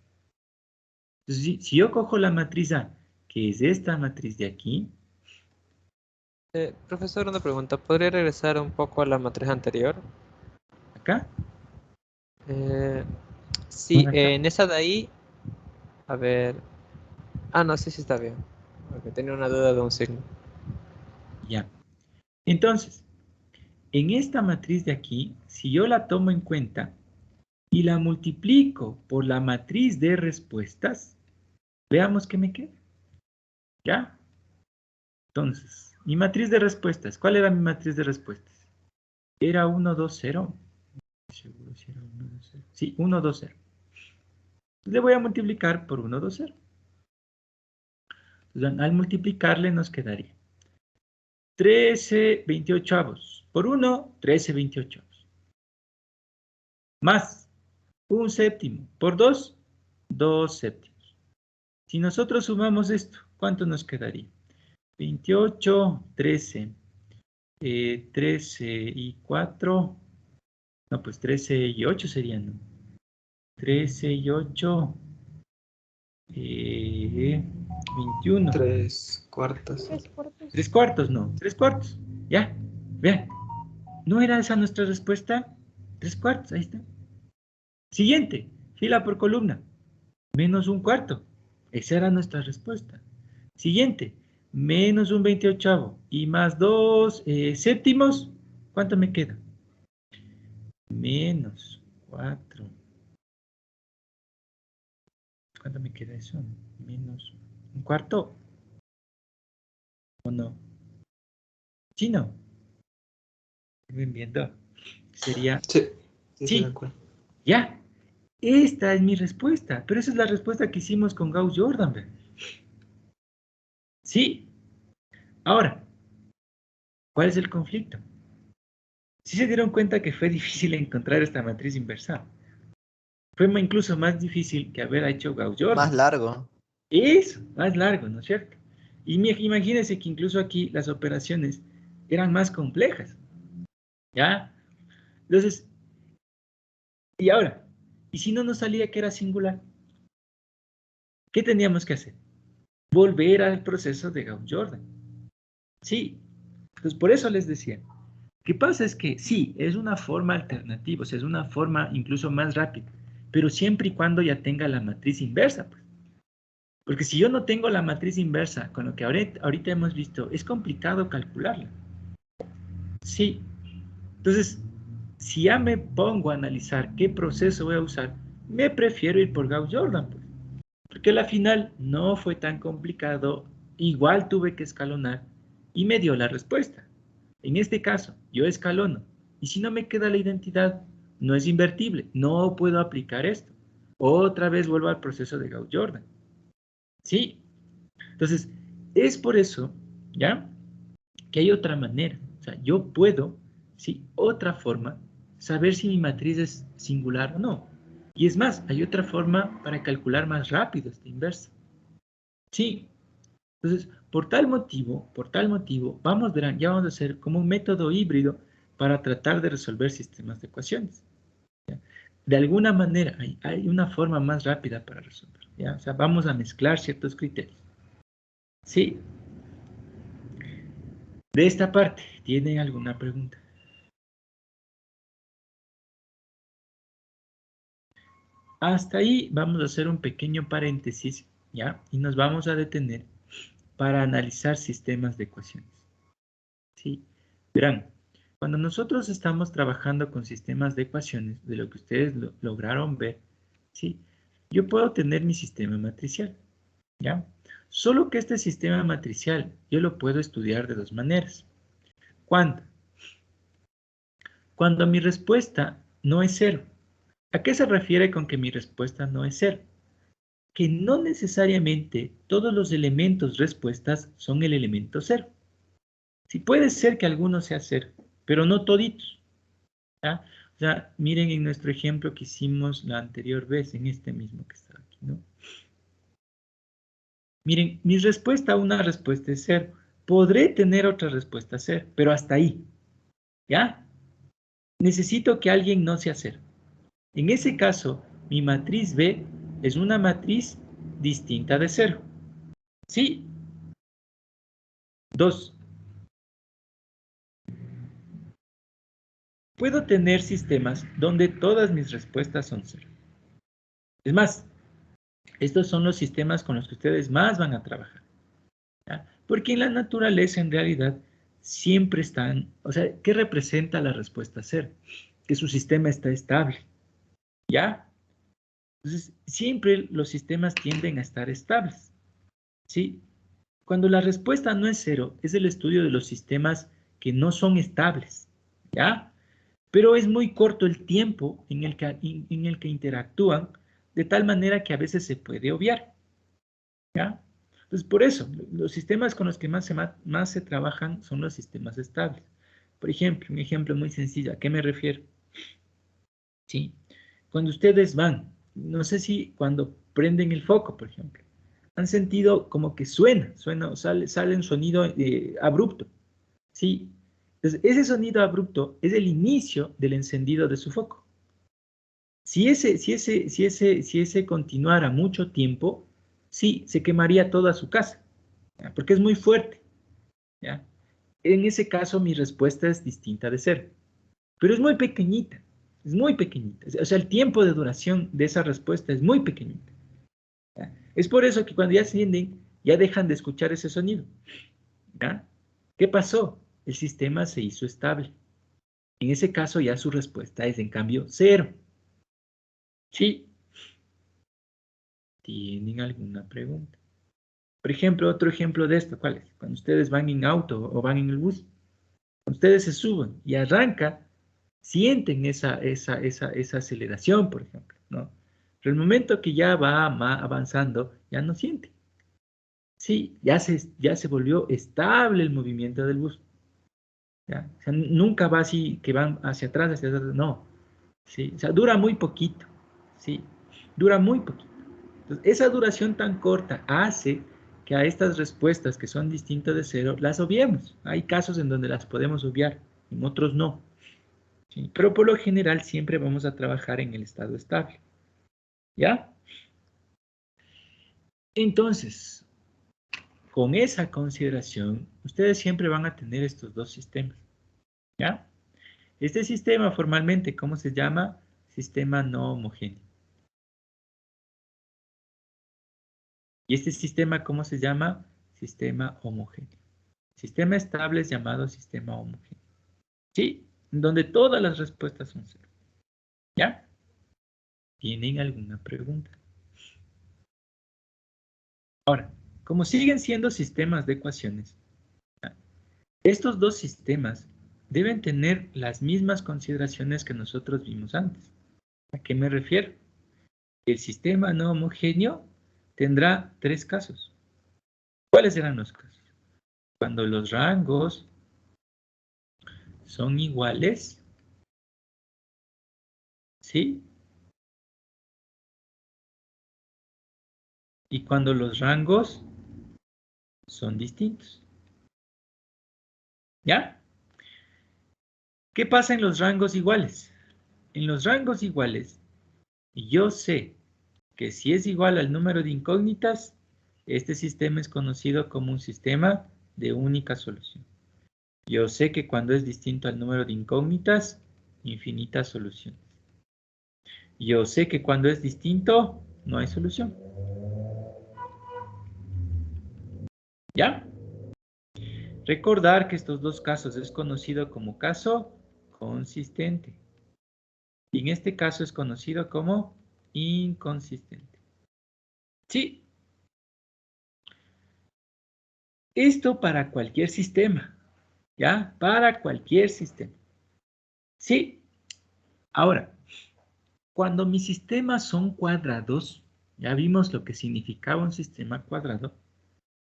Entonces, si yo cojo la matriz A, que es esta matriz de aquí.
Profesor, una pregunta. ¿Podría regresar un poco a la matriz anterior?
¿Acá?
Sí,
Acá.
en esa de ahí, a ver. No, sí está bien. Porque tenía una duda de un signo.
Ya. Entonces, en esta matriz de aquí, si yo la tomo en cuenta y la multiplico por la matriz de respuestas, veamos qué me queda. ¿Ya? Entonces, mi matriz de respuestas, ¿cuál era mi matriz de respuestas? Era 1, 2, 0. Seguro si era 1, 2, 0. Sí, 1, 2, 0. Le voy a multiplicar por 1, 2, 0. Entonces, al multiplicarle nos quedaría 13 28avos. Por 1, 13 28avos. más un séptimo por 2, 2 séptimos. Si nosotros sumamos esto, ¿cuánto nos quedaría? 28, 13, 13 y 4, no, pues 13 y 8 serían, ¿no? 13 y 8, 21.
3/4.
3 cuartos, no, 3 cuartos. Ya, vean. ¿No era esa nuestra respuesta? 3 cuartos, ahí está. Siguiente, fila por columna. Menos un cuarto. Esa era nuestra respuesta. Siguiente, menos un 28 y más 2 séptimos. ¿Cuánto me queda? Menos 4. ¿Cuánto me queda eso? Menos un cuarto. ¿O no? Sí, no. ¿Ven viendo? Sería...
Sí, sí,
Sí,
me acuerdo.
ya. Esta es mi respuesta. Pero esa es la respuesta que hicimos con Gauss-Jordan. ¿Ve? Sí. Ahora, ¿cuál es el conflicto? Si se dieron cuenta que fue difícil encontrar esta matriz inversa. Fue incluso más difícil que haber hecho
Más
Gauss-Jordan.
largo.
Es más largo, ¿no es cierto? Y imagínense que incluso aquí las operaciones eran más complejas. ¿Ya? Entonces, y ahora, ¿y si no nos salía que era singular? ¿Qué teníamos que hacer? Volver al proceso de Gauss-Jordan. Sí. Entonces, por eso les decía. ¿Qué pasa? Es que sí, es una forma alternativa, o sea, es una forma incluso más rápida, pero siempre y cuando ya tenga la matriz inversa, pues. Porque si yo no tengo la matriz inversa, con lo que ahorita hemos visto, es complicado calcularla. Sí. Entonces, si ya me pongo a analizar qué proceso voy a usar, me prefiero ir por Gauss-Jordan, pues. Porque al final no fue tan complicado, igual tuve que escalonar y me dio la respuesta. En este caso, yo escalono y si no me queda la identidad, no es invertible, no puedo aplicar esto. Otra vez vuelvo al proceso de Gauss-Jordan. ¿Sí? Entonces, es por eso, ¿ya? Que hay otra manera. O sea, yo puedo, ¿sí? Otra forma, saber si mi matriz es singular o no. Y es más, hay otra forma para calcular más rápido esta inversa. Sí. Entonces, por tal motivo, verán, ya vamos a hacer como un método híbrido para tratar de resolver sistemas de ecuaciones. ¿Ya? De alguna manera, hay una forma más rápida para resolver. ¿Ya? O sea, vamos a mezclar ciertos criterios. Sí. De esta parte, ¿tienen alguna pregunta? Hasta ahí vamos a hacer un pequeño paréntesis, ¿ya? Y nos vamos a detener para analizar sistemas de ecuaciones. ¿Sí? Verán, cuando nosotros estamos trabajando con sistemas de ecuaciones, de lo que ustedes lograron ver, ¿sí? Yo puedo tener mi sistema matricial, ¿ya? Solo que este sistema matricial yo lo puedo estudiar de dos maneras. ¿Cuándo? Cuando mi respuesta no es cero. ¿A qué se refiere con que mi respuesta no es cero? Que no necesariamente todos los elementos respuestas son el elemento cero. Sí puede ser que alguno sea cero, pero no toditos. ¿Ya? O sea, miren en nuestro ejemplo que hicimos la anterior vez, en este mismo que está aquí, ¿no? Miren, mi respuesta a una respuesta es cero. Podré tener otra respuesta cero, pero hasta ahí. ¿Ya? Necesito que alguien no sea cero. En ese caso, mi matriz B es una matriz distinta de cero. ¿Sí? 2. Puedo tener sistemas donde todas mis respuestas son cero. Es más, estos son los sistemas con los que ustedes más van a trabajar. ¿Ya? Porque en la naturaleza, en realidad, siempre están, o sea, ¿qué representa la respuesta cero? Que su sistema está estable. ¿Ya? Entonces, siempre los sistemas tienden a estar estables. ¿Sí? Cuando la respuesta no es cero, es el estudio de los sistemas que no son estables. ¿Ya? Pero es muy corto el tiempo en el que interactúan, de tal manera que a veces se puede obviar. ¿Ya? Entonces, por eso, los sistemas con los que más se trabajan son los sistemas estables. Por ejemplo, un ejemplo muy sencillo, ¿a qué me refiero? ¿Sí? cuando ustedes van, no sé si cuando prenden el foco, por ejemplo, han sentido como que suena, sale un sonido abrupto, ¿sí? Entonces, ese sonido abrupto es el inicio del encendido de su foco. Si ese continuara mucho tiempo, sí, se quemaría toda su casa, ¿ya? Porque es muy fuerte, ¿ya? En ese caso, mi respuesta es distinta de cero, pero es muy pequeñita, es muy pequeñita. O sea, el tiempo de duración de esa respuesta es muy pequeñita, ¿ya? Es por eso que cuando ya ascienden, ya dejan de escuchar ese sonido, ¿ya? ¿Qué pasó? El sistema se hizo estable. En ese caso, ya su respuesta es, en cambio, cero. ¿Sí? ¿Tienen alguna pregunta? Por ejemplo, otro ejemplo de esto, ¿cuál es? Cuando ustedes van en auto o van en el bus, cuando ustedes se suben y arranca, sienten esa aceleración, por ejemplo, ¿no? Pero el momento que ya va avanzando, ya no siente. Sí, ya se volvió estable el movimiento del bus, ¿ya? O sea, nunca va así, que van hacia atrás, no. Sí, o sea, dura muy poquito, sí, dura muy poquito. Entonces, esa duración tan corta hace que a estas respuestas que son distintas de cero, las obviemos. Hay casos en donde las podemos obviar, en otros no. ¿Sí? Pero por lo general siempre vamos a trabajar en el estado estable. ¿Ya? Entonces, con esa consideración, ustedes siempre van a tener estos dos sistemas. ¿Ya? Este sistema formalmente, ¿cómo se llama? Sistema no homogéneo. Y este sistema, ¿cómo se llama? Sistema homogéneo. Sistema estable es llamado sistema homogéneo. ¿Sí? Donde todas las respuestas son cero. ¿Ya? ¿Tienen alguna pregunta? Ahora, como siguen siendo sistemas de ecuaciones, ¿ya? Estos dos sistemas deben tener las mismas consideraciones que nosotros vimos antes. ¿A qué me refiero? El sistema no homogéneo tendrá tres casos. ¿Cuáles serán los casos? Cuando los rangos son iguales, ¿sí? Y cuando los rangos son distintos. ¿Ya? ¿Qué pasa en los rangos iguales? En los rangos iguales, yo sé que si es igual al número de incógnitas, este sistema es conocido como un sistema de única solución. Yo sé que cuando es distinto al número de incógnitas, infinitas soluciones. Yo sé que cuando es distinto, no hay solución. ¿Ya? Recordar que estos dos casos es conocido como caso consistente. Y en este caso es conocido como inconsistente. Sí, esto para cualquier sistema, ¿ya? Para cualquier sistema. Sí, ahora, cuando mis sistemas son cuadrados, ya vimos lo que significaba un sistema cuadrado,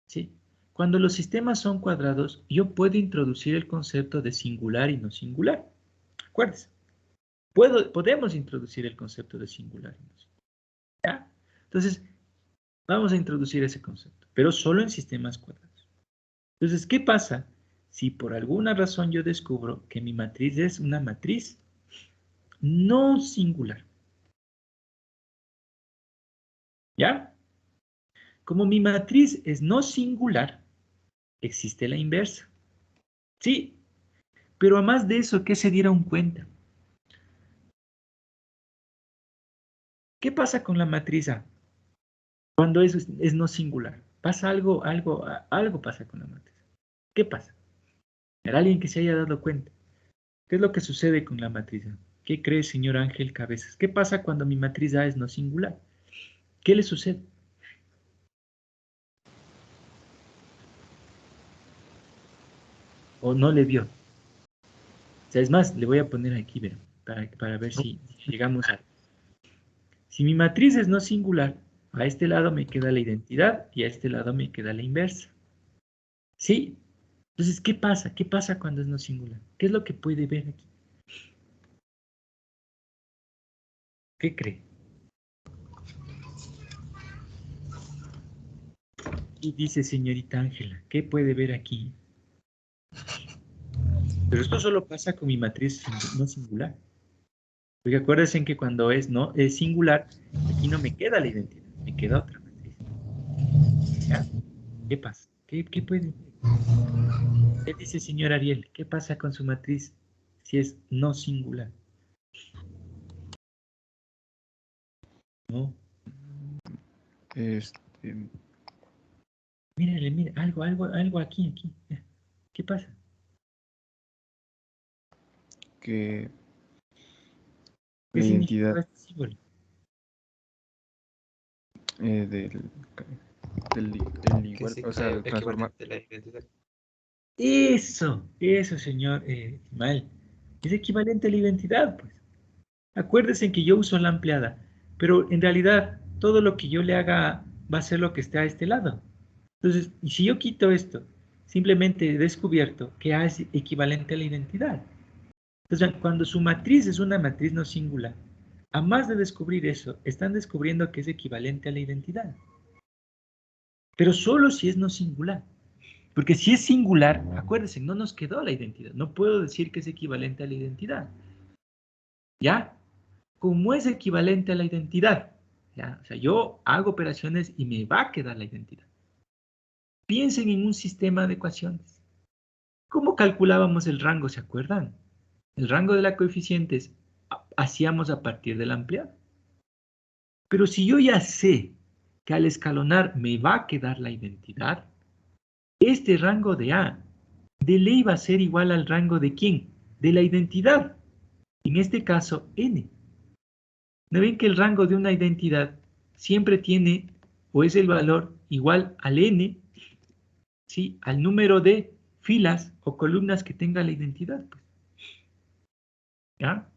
¿sí? Cuando los sistemas son cuadrados, yo puedo introducir el concepto de singular y no singular. Acuérdense, podemos introducir el concepto de singular y no singular, ¿ya? Entonces, vamos a introducir ese concepto, pero solo en sistemas cuadrados. Entonces, ¿qué pasa si por alguna razón yo descubro que mi matriz es una matriz no singular? ¿Ya? Como mi matriz es no singular, existe la inversa. Sí, pero además de eso, ¿qué se dieron cuenta? ¿Qué pasa con la matriz A cuando es no singular? Pasa algo pasa con la matriz. ¿Qué pasa? ¿Era alguien que se haya dado cuenta? ¿Qué es lo que sucede con la matriz A? ¿Qué cree, señor Ángel Cabezas? ¿Qué pasa cuando mi matriz A es no singular? ¿Qué le sucede? ¿O no le vio? O sea, es más, le voy a poner aquí, vean, para ver si llegamos a... Si mi matriz es no singular, a este lado me queda la identidad y a este lado me queda la inversa. ¿Sí? Entonces, ¿qué pasa? ¿Qué pasa cuando es no singular? ¿Qué es lo que puede ver aquí? ¿Qué cree? Y dice señorita Ángela, ¿qué puede ver aquí? Pero esto solo pasa con mi matriz no singular. Porque acuérdense que cuando no es singular, aquí no me queda la identidad, me queda otra matriz. ¿Ya? ¿Qué pasa? ¿Qué puede ver? ¿Qué dice señor Ariel? ¿Qué pasa con su matriz si es no singular? No.
Este,
Mírale, mire, algo aquí. ¿Qué pasa?
que
¿Qué
la
significa
identidad
este símbolo?
del
Que es
igual, o sea, transformar.
equivalente a la identidad.
Eso, señor Ismael. Es equivalente a la identidad, pues. Acuérdense que yo uso la ampliada, pero en realidad todo lo que yo le haga va a ser lo que esté a este lado. Entonces, y si yo quito esto, simplemente he descubierto que A es equivalente a la identidad. Entonces, cuando su matriz es una matriz no singular, a más de descubrir eso, están descubriendo que es equivalente a la identidad. Pero solo si es no singular. Porque si es singular, acuérdense, no nos quedó la identidad. No puedo decir que es equivalente a la identidad. ¿Ya? Como es equivalente a la identidad, ¿ya? O sea, yo hago operaciones y me va a quedar la identidad. Piensen en un sistema de ecuaciones. ¿Cómo calculábamos el rango? ¿Se acuerdan? El rango de la coeficientes hacíamos a partir de la ampliada. Pero si yo ya sé que al escalonar me va a quedar la identidad, este rango de A de ley va a ser igual al rango de ¿quién? De la identidad. En este caso, N. ¿No ven que el rango de una identidad siempre tiene o es el valor igual al N, ¿sí? Al número de filas o columnas que tenga la identidad, pues. ¿Ya?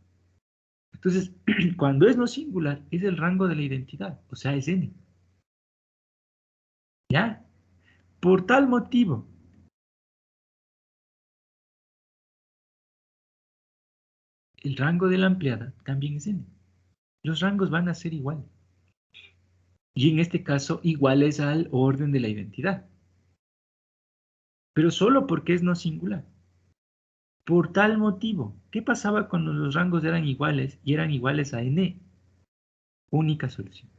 Entonces, cuando es no singular, es el rango de la identidad, o sea, es N. ¿Ya? Por tal motivo, el rango de la ampliada también es N. Los rangos van a ser iguales. Y en este caso, iguales al orden de la identidad. Pero solo porque es no singular. Por tal motivo, ¿qué pasaba cuando los rangos eran iguales y eran iguales a n? Única solución.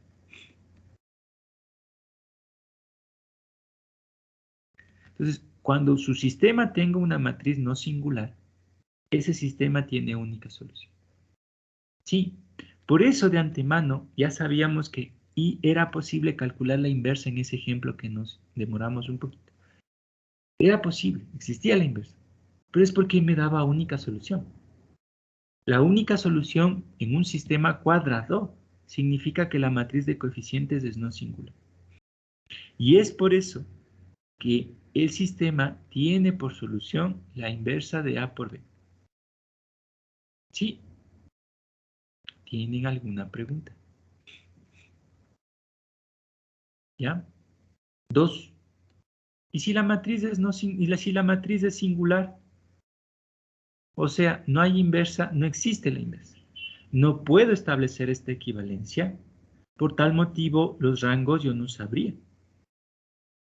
Entonces, cuando su sistema tenga una matriz no singular, ese sistema tiene única solución. Sí, por eso de antemano ya sabíamos que y era posible calcular la inversa en ese ejemplo que nos demoramos un poquito. Era posible, existía la inversa, pero es porque me daba única solución. La única solución en un sistema cuadrado significa que la matriz de coeficientes es no singular. Y es por eso que el sistema tiene por solución la inversa de A por B. ¿Sí? ¿Tienen alguna pregunta? ¿Ya? 2. ¿Y si la matriz es si la matriz es singular? O sea, no hay inversa, no existe la inversa. No puedo establecer esta equivalencia. Por tal motivo, los rangos yo no sabría.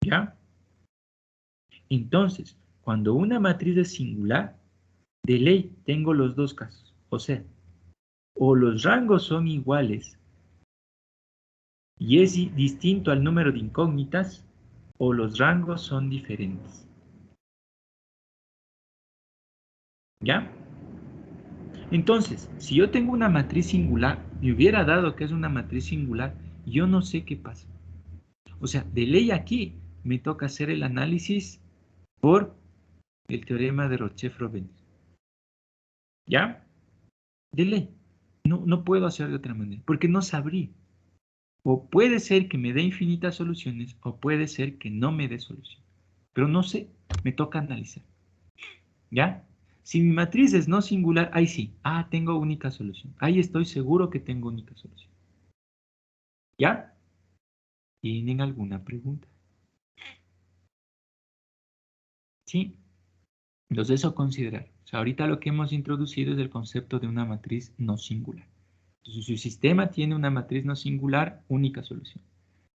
¿Ya? Entonces, cuando una matriz es singular, de ley tengo los dos casos. O sea, o los rangos son iguales y es distinto al número de incógnitas, o los rangos son diferentes. ¿Ya? Entonces, si yo tengo una matriz singular, me hubiera dado que es una matriz singular, yo no sé qué pasa. O sea, de ley aquí me toca hacer el análisis por el teorema de Roche-Frobenius. ¿Ya? De ley. No puedo hacer de otra manera, porque no sabría. O puede ser que me dé infinitas soluciones, o puede ser que no me dé solución. Pero no sé, me toca analizar. ¿Ya? Si mi matriz es no singular, ahí sí. Ah, tengo única solución. Ahí estoy seguro que tengo única solución. ¿Ya? ¿Tienen alguna pregunta? Sí. Entonces eso considerar. O sea, ahorita lo que hemos introducido es el concepto de una matriz no singular. Si su sistema tiene una matriz no singular, única solución.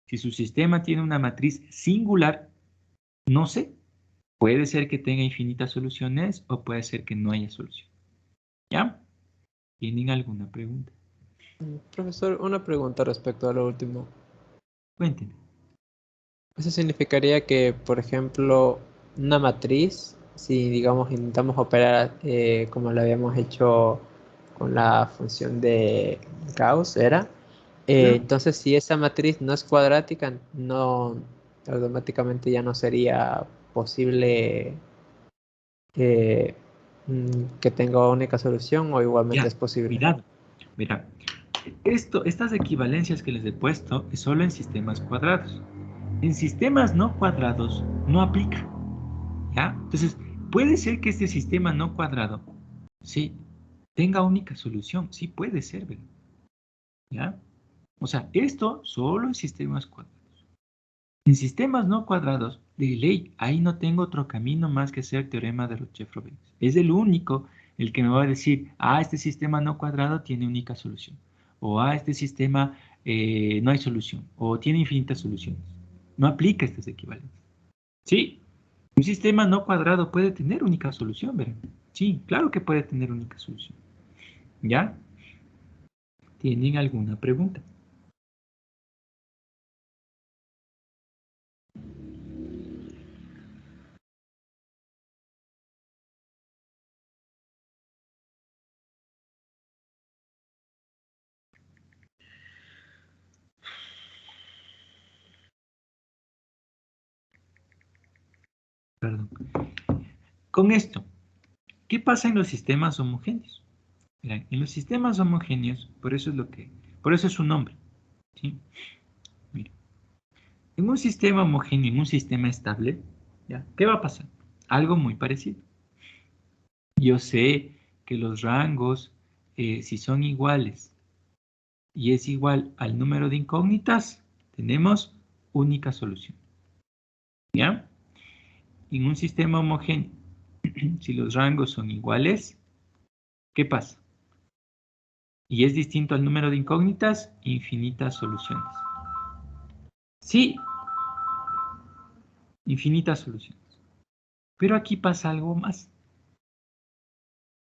Si su sistema tiene una matriz singular, no sé. Puede ser que tenga infinitas soluciones o puede ser que no haya solución. ¿Ya? ¿Tienen alguna pregunta?
Profesor, una pregunta respecto a lo último.
Cuéntenme.
Eso significaría que, por ejemplo, una matriz, si digamos intentamos operar como lo habíamos hecho con la función de Gauss, ¿era?
¿Ya?
Entonces, si esa matriz no es cuadrática, no automáticamente ya no sería posible eh, que tenga única solución o igualmente
Ya,
es posible.
cuidado. Mira, estas equivalencias que les he puesto es solo en sistemas cuadrados. En sistemas no cuadrados no aplica. ¿Ya? Entonces, puede ser que este sistema no cuadrado, sí, tenga única solución. Sí puede ser, ¿verdad? ¿Ya? O sea, esto solo en sistemas cuadrados. En sistemas no cuadrados, de ley, ahí no tengo otro camino más que hacer teorema de Roche-Frovins. Es el único el que me va a decir, este sistema no cuadrado tiene única solución. O este sistema no hay solución. O tiene infinitas soluciones. No aplica estas equivalencias. Sí, un sistema no cuadrado puede tener única solución, ¿verdad? Sí, claro que puede tener única solución. ¿Ya? ¿Tienen alguna pregunta? Perdón. Con esto, ¿qué pasa en los sistemas homogéneos? Verán, en los sistemas homogéneos, por eso es su nombre. ¿Sí? Mira, en un sistema homogéneo, en un sistema estable, ¿ya? ¿Qué va a pasar? Algo muy parecido. Yo sé que los rangos, si son iguales y es igual al número de incógnitas, tenemos única solución. ¿Ya? En un sistema homogéneo, si los rangos son iguales, ¿qué pasa? Y es distinto al número de incógnitas, infinitas soluciones. Sí, infinitas soluciones. Pero aquí pasa algo más.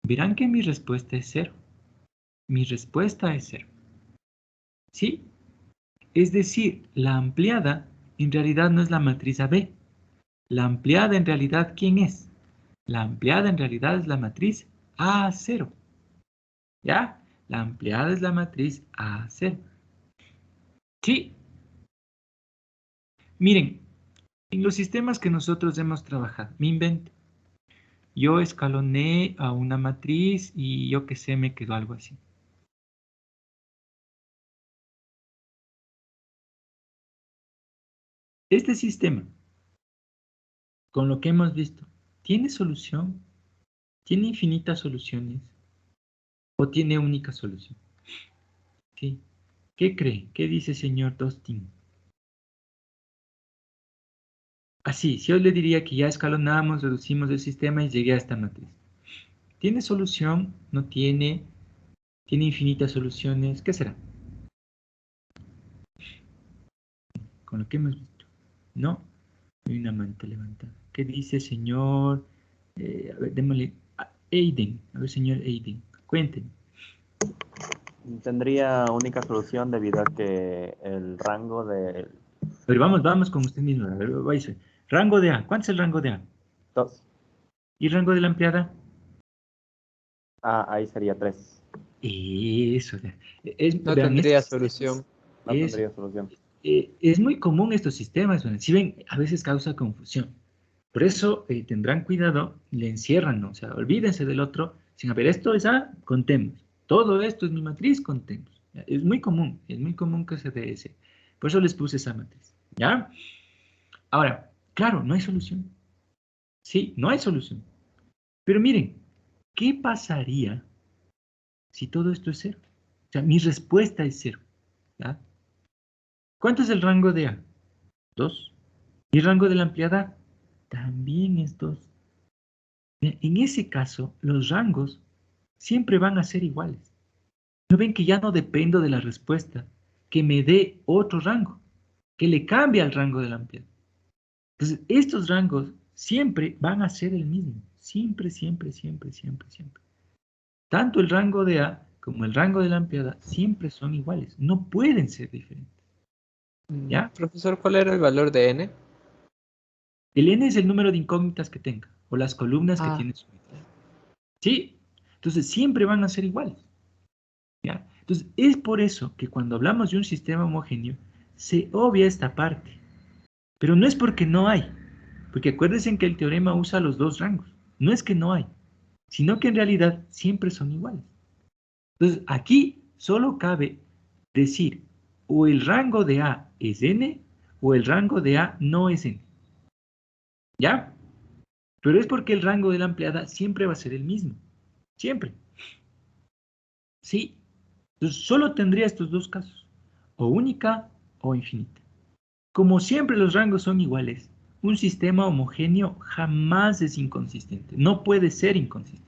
Verán que mi respuesta es cero. Mi respuesta es cero. ¿Sí? Es decir, la ampliada en realidad no es la matriz AB. La ampliada en realidad, ¿quién es? La ampliada en realidad es la matriz A0. ¿Ya? La ampliada es la matriz A0. Sí. Miren, en los sistemas que nosotros hemos trabajado, me invento. Yo escaloné a una matriz y yo qué sé, me quedó algo así. Este sistema, con lo que hemos visto, ¿tiene solución? ¿Tiene infinitas soluciones? ¿O tiene única solución? ¿Sí? ¿Qué cree? ¿Qué dice señor Dostin? Así, si yo le diría que ya escalonamos, reducimos el sistema y llegué a esta matriz. ¿Tiene solución? ¿No tiene? ¿Tiene infinitas soluciones? ¿Qué será? Con lo que hemos visto. No, hay una manta levantada. ¿Qué dice señor? A ver, démosle a Aiden. A ver, señor Aiden, cuéntenme.
Tendría única solución debido a que el rango de
Pero vamos con usted mismo. A ver, vais. Rango de A. ¿Cuánto es el rango de A?
2.
¿Y rango de la ampliada?
Ahí sería 3.
Eso.
No
Vean,
tendría
estos
solución.
sistemas
No tendría solución.
es muy común estos sistemas. Si ven, a veces causa confusión. Por eso tendrán cuidado, le encierran, ¿no? O sea, olvídense del otro. Sin haber esto es A, contemos. Todo esto es mi matriz, contemos. ¿Ya? Es muy común que se dé ese. Por eso les puse esa matriz. ¿Ya? Ahora, claro, no hay solución. Sí, no hay solución. Pero miren, ¿qué pasaría si todo esto es cero? O sea, mi respuesta es cero. ¿Ya? ¿Cuánto es el rango de A? 2. ¿Y el rango de la ampliada? También es 2. En ese caso, los rangos siempre van a ser iguales. ¿No ven que ya no dependo de la respuesta que me dé otro rango, que le cambie al rango de la ampliada? Entonces, estos rangos siempre van a ser el mismo. Siempre, siempre, siempre, siempre, siempre. Tanto el rango de A como el rango de la ampliada siempre son iguales. No pueden ser diferentes. ¿Ya?
Profesor, ¿cuál era el valor de n?
El n es el número de incógnitas que tenga, o las columnas que tiene su matriz. ¿Sí? Entonces, siempre van a ser iguales. ¿Ya? Entonces, es por eso que cuando hablamos de un sistema homogéneo, se obvia esta parte. Pero no es porque no hay. Porque acuérdense que el teorema usa los dos rangos. No es que no hay, sino que en realidad siempre son iguales. Entonces, aquí solo cabe decir o el rango de A es n o el rango de A no es n. ¿Ya? Pero es porque el rango de la ampliada siempre va a ser el mismo. Siempre. ¿Sí? Entonces, solo tendría estos dos casos. O única o infinita. Como siempre los rangos son iguales, un sistema homogéneo jamás es inconsistente. No puede ser inconsistente.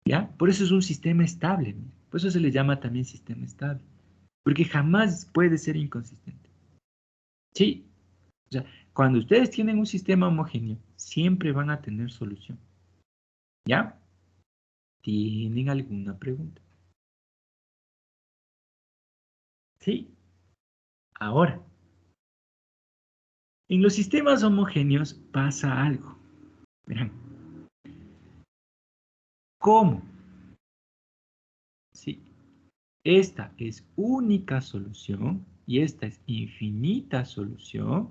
¿Ya? Por eso es un sistema estable. ¿No? Por eso se le llama también sistema estable. Porque jamás puede ser inconsistente. ¿Sí? O sea, cuando ustedes tienen un sistema homogéneo, siempre van a tener solución. ¿Ya? ¿Tienen alguna pregunta? Sí. Ahora, en los sistemas homogéneos pasa algo. Verán. ¿Cómo? Sí. Esta es única solución y esta es infinita solución.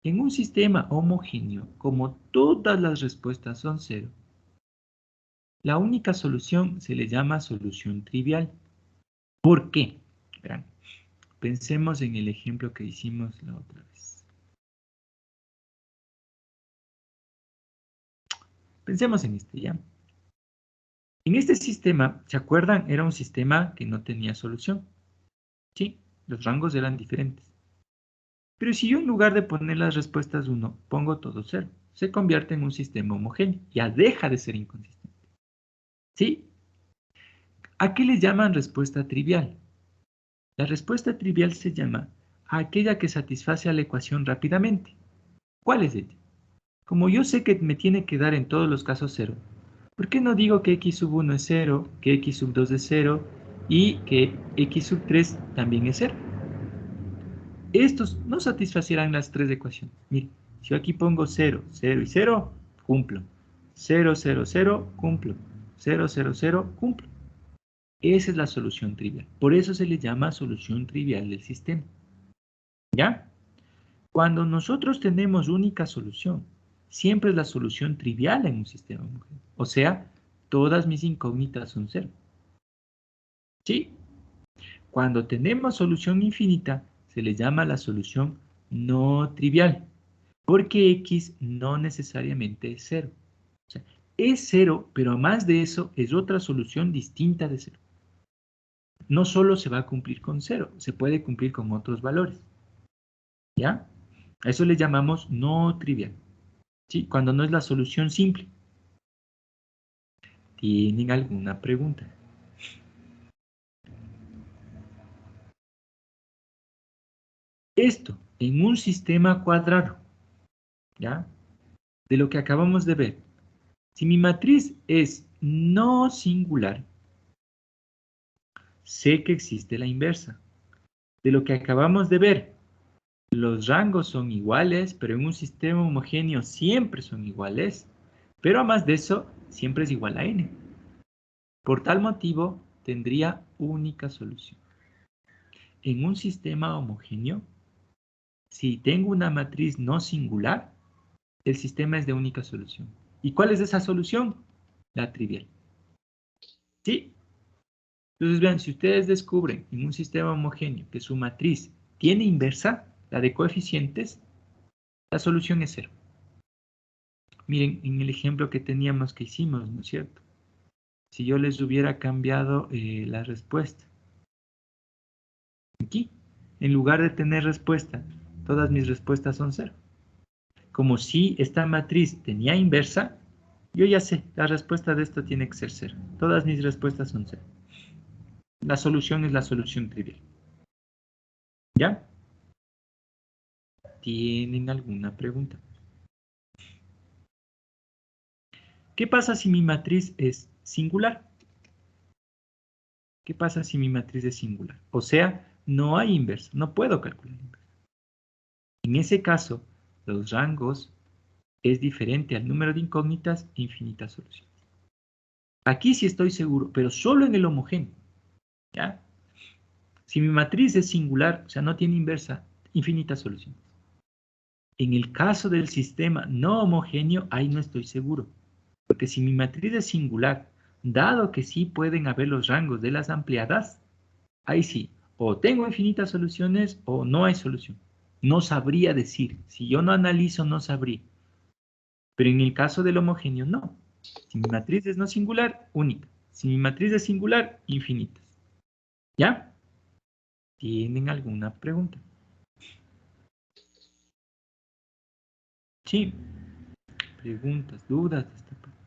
En un sistema homogéneo, como todas las respuestas son cero, la única solución se le llama solución trivial. ¿Por qué? Verán, pensemos en el ejemplo que hicimos la otra vez. Pensemos en este, ¿ya? En este sistema, ¿se acuerdan? Era un sistema que no tenía solución. Sí, los rangos eran diferentes. Pero si yo en lugar de poner las respuestas 1, pongo todo 0, se convierte en un sistema homogéneo. Ya deja de ser inconsistente. ¿Sí? ¿A qué le llaman respuesta trivial? La respuesta trivial se llama a aquella que satisface a la ecuación rápidamente. ¿Cuál es ella? Como yo sé que me tiene que dar en todos los casos 0, ¿por qué no digo que x sub 1 es 0, que x sub 2 es 0 y que x sub 3 también es 0? Estos no satisfacerán las tres ecuaciones. Mire, si yo aquí pongo 0, 0 y 0, cumplo. 0, 0, 0, cumplo. 0, 0, 0, cumplo. Esa es la solución trivial. Por eso se le llama solución trivial del sistema. ¿Ya? Cuando nosotros tenemos única solución, siempre es la solución trivial en un sistema homogéneo. O sea, todas mis incógnitas son 0. ¿Sí? Cuando tenemos solución infinita, se le llama la solución no trivial, porque x no necesariamente es 0. O sea, es 0, pero más de eso es otra solución distinta de 0. No solo se va a cumplir con 0, se puede cumplir con otros valores. ¿Ya? A eso le llamamos no trivial. ¿Sí? Cuando no es la solución simple. ¿Tienen alguna pregunta? Esto en un sistema cuadrado, ¿ya? De lo que acabamos de ver. Si mi matriz es no singular, sé que existe la inversa. De lo que acabamos de ver, los rangos son iguales, pero en un sistema homogéneo siempre son iguales, pero además de eso, siempre es igual a n. Por tal motivo, tendría única solución. En un sistema homogéneo, si tengo una matriz no singular, el sistema es de única solución. ¿Y cuál es esa solución? La trivial. ¿Sí? Entonces vean, si ustedes descubren en un sistema homogéneo que su matriz tiene inversa, la de coeficientes, la solución es 0. Miren, en el ejemplo que teníamos que hicimos, ¿no es cierto? Si yo les hubiera cambiado la respuesta. Aquí, en lugar de tener respuesta, todas mis respuestas son 0. Como si esta matriz tenía inversa, yo ya sé, la respuesta de esto tiene que ser 0. Todas mis respuestas son 0. La solución es la solución trivial. ¿Ya? ¿Tienen alguna pregunta? ¿Qué pasa si mi matriz es singular? ¿Qué pasa si mi matriz es singular? O sea, no hay inversa, no puedo calcular inversa. En ese caso, los rangos es diferente al número de incógnitas e infinitas soluciones. Aquí sí estoy seguro, pero solo en el homogéneo. ¿Ya? Si mi matriz es singular, o sea, no tiene inversa, infinitas soluciones. En el caso del sistema no homogéneo, ahí no estoy seguro. Porque si mi matriz es singular, dado que sí pueden haber los rangos de las ampliadas, ahí sí, o tengo infinitas soluciones o no hay solución. No sabría decir. Si yo no analizo, no sabría. Pero en el caso del homogéneo, no. Si mi matriz es no singular, única. Si mi matriz es singular, infinitas. ¿Ya? ¿Tienen alguna pregunta? Sí. Preguntas, dudas de esta parte.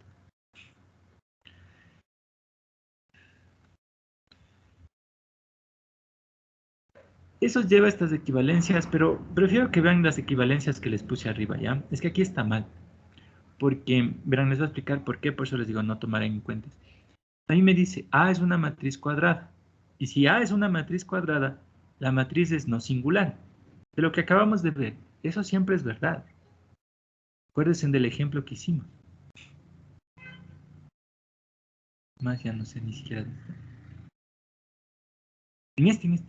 Eso lleva a estas equivalencias, pero prefiero que vean las equivalencias que les puse arriba, ¿ya? Es que aquí está mal. Porque, verán, les voy a explicar por qué, por eso les digo no tomar en cuenta. A mí me dice, A es una matriz cuadrada. Y si A es una matriz cuadrada, la matriz es no singular. De lo que acabamos de ver, eso siempre es verdad. Acuérdense del ejemplo que hicimos. Más ya no sé ni siquiera. En este.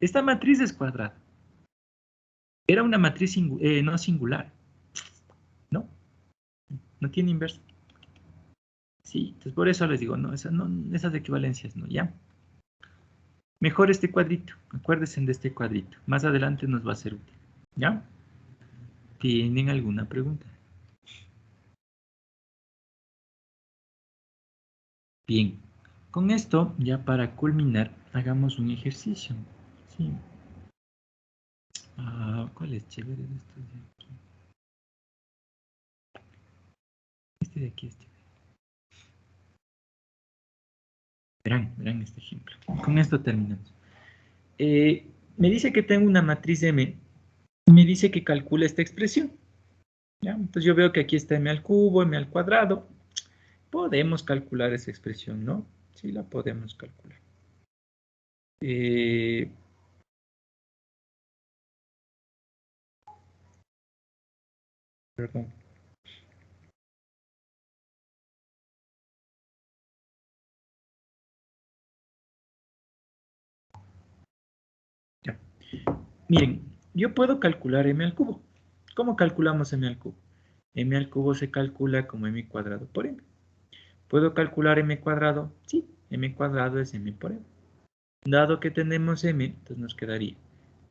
Esta matriz es cuadrada. Era una matriz no singular. No, no tiene inversa. Sí, entonces por eso les digo, no, esas equivalencias no, ¿ya? Mejor este cuadrito, acuérdense de este cuadrito. Más adelante nos va a ser útil, ¿ya? ¿Tienen alguna pregunta? Bien, con esto, ya para culminar, hagamos un ejercicio. Sí. ¿Cuál es chévere de estos de aquí? Este de aquí es chévere. Verán este ejemplo. Con esto terminamos. Me dice que tengo una matriz M y me dice que calcule esta expresión. ¿Ya? Entonces yo veo que aquí está M al cubo, M al cuadrado. Podemos calcular esa expresión, ¿no? Sí, la podemos calcular. Perdón. Ya. Miren, yo puedo calcular M al cubo. ¿Cómo calculamos M al cubo? M al cubo se calcula como M cuadrado por M. ¿Puedo calcular M cuadrado? Sí, M cuadrado es M por M. Dado que tenemos M, entonces nos quedaría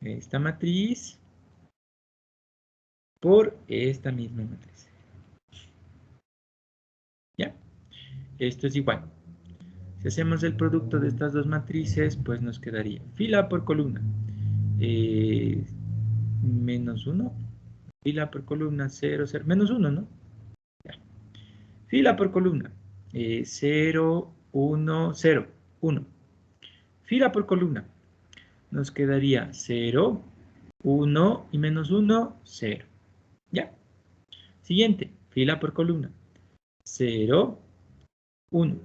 esta matriz por esta misma matriz. ¿Ya? Esto es igual. Si hacemos el producto de estas dos matrices, pues nos quedaría fila por columna. Menos 1. Fila por columna 0, 0. Menos 1, ¿no? Ya. Fila por columna. 0, 1, 0, 1. Fila por columna. Nos quedaría 0, 1 y menos 1, 0. ¿Ya? Siguiente, fila por columna. 0, 1.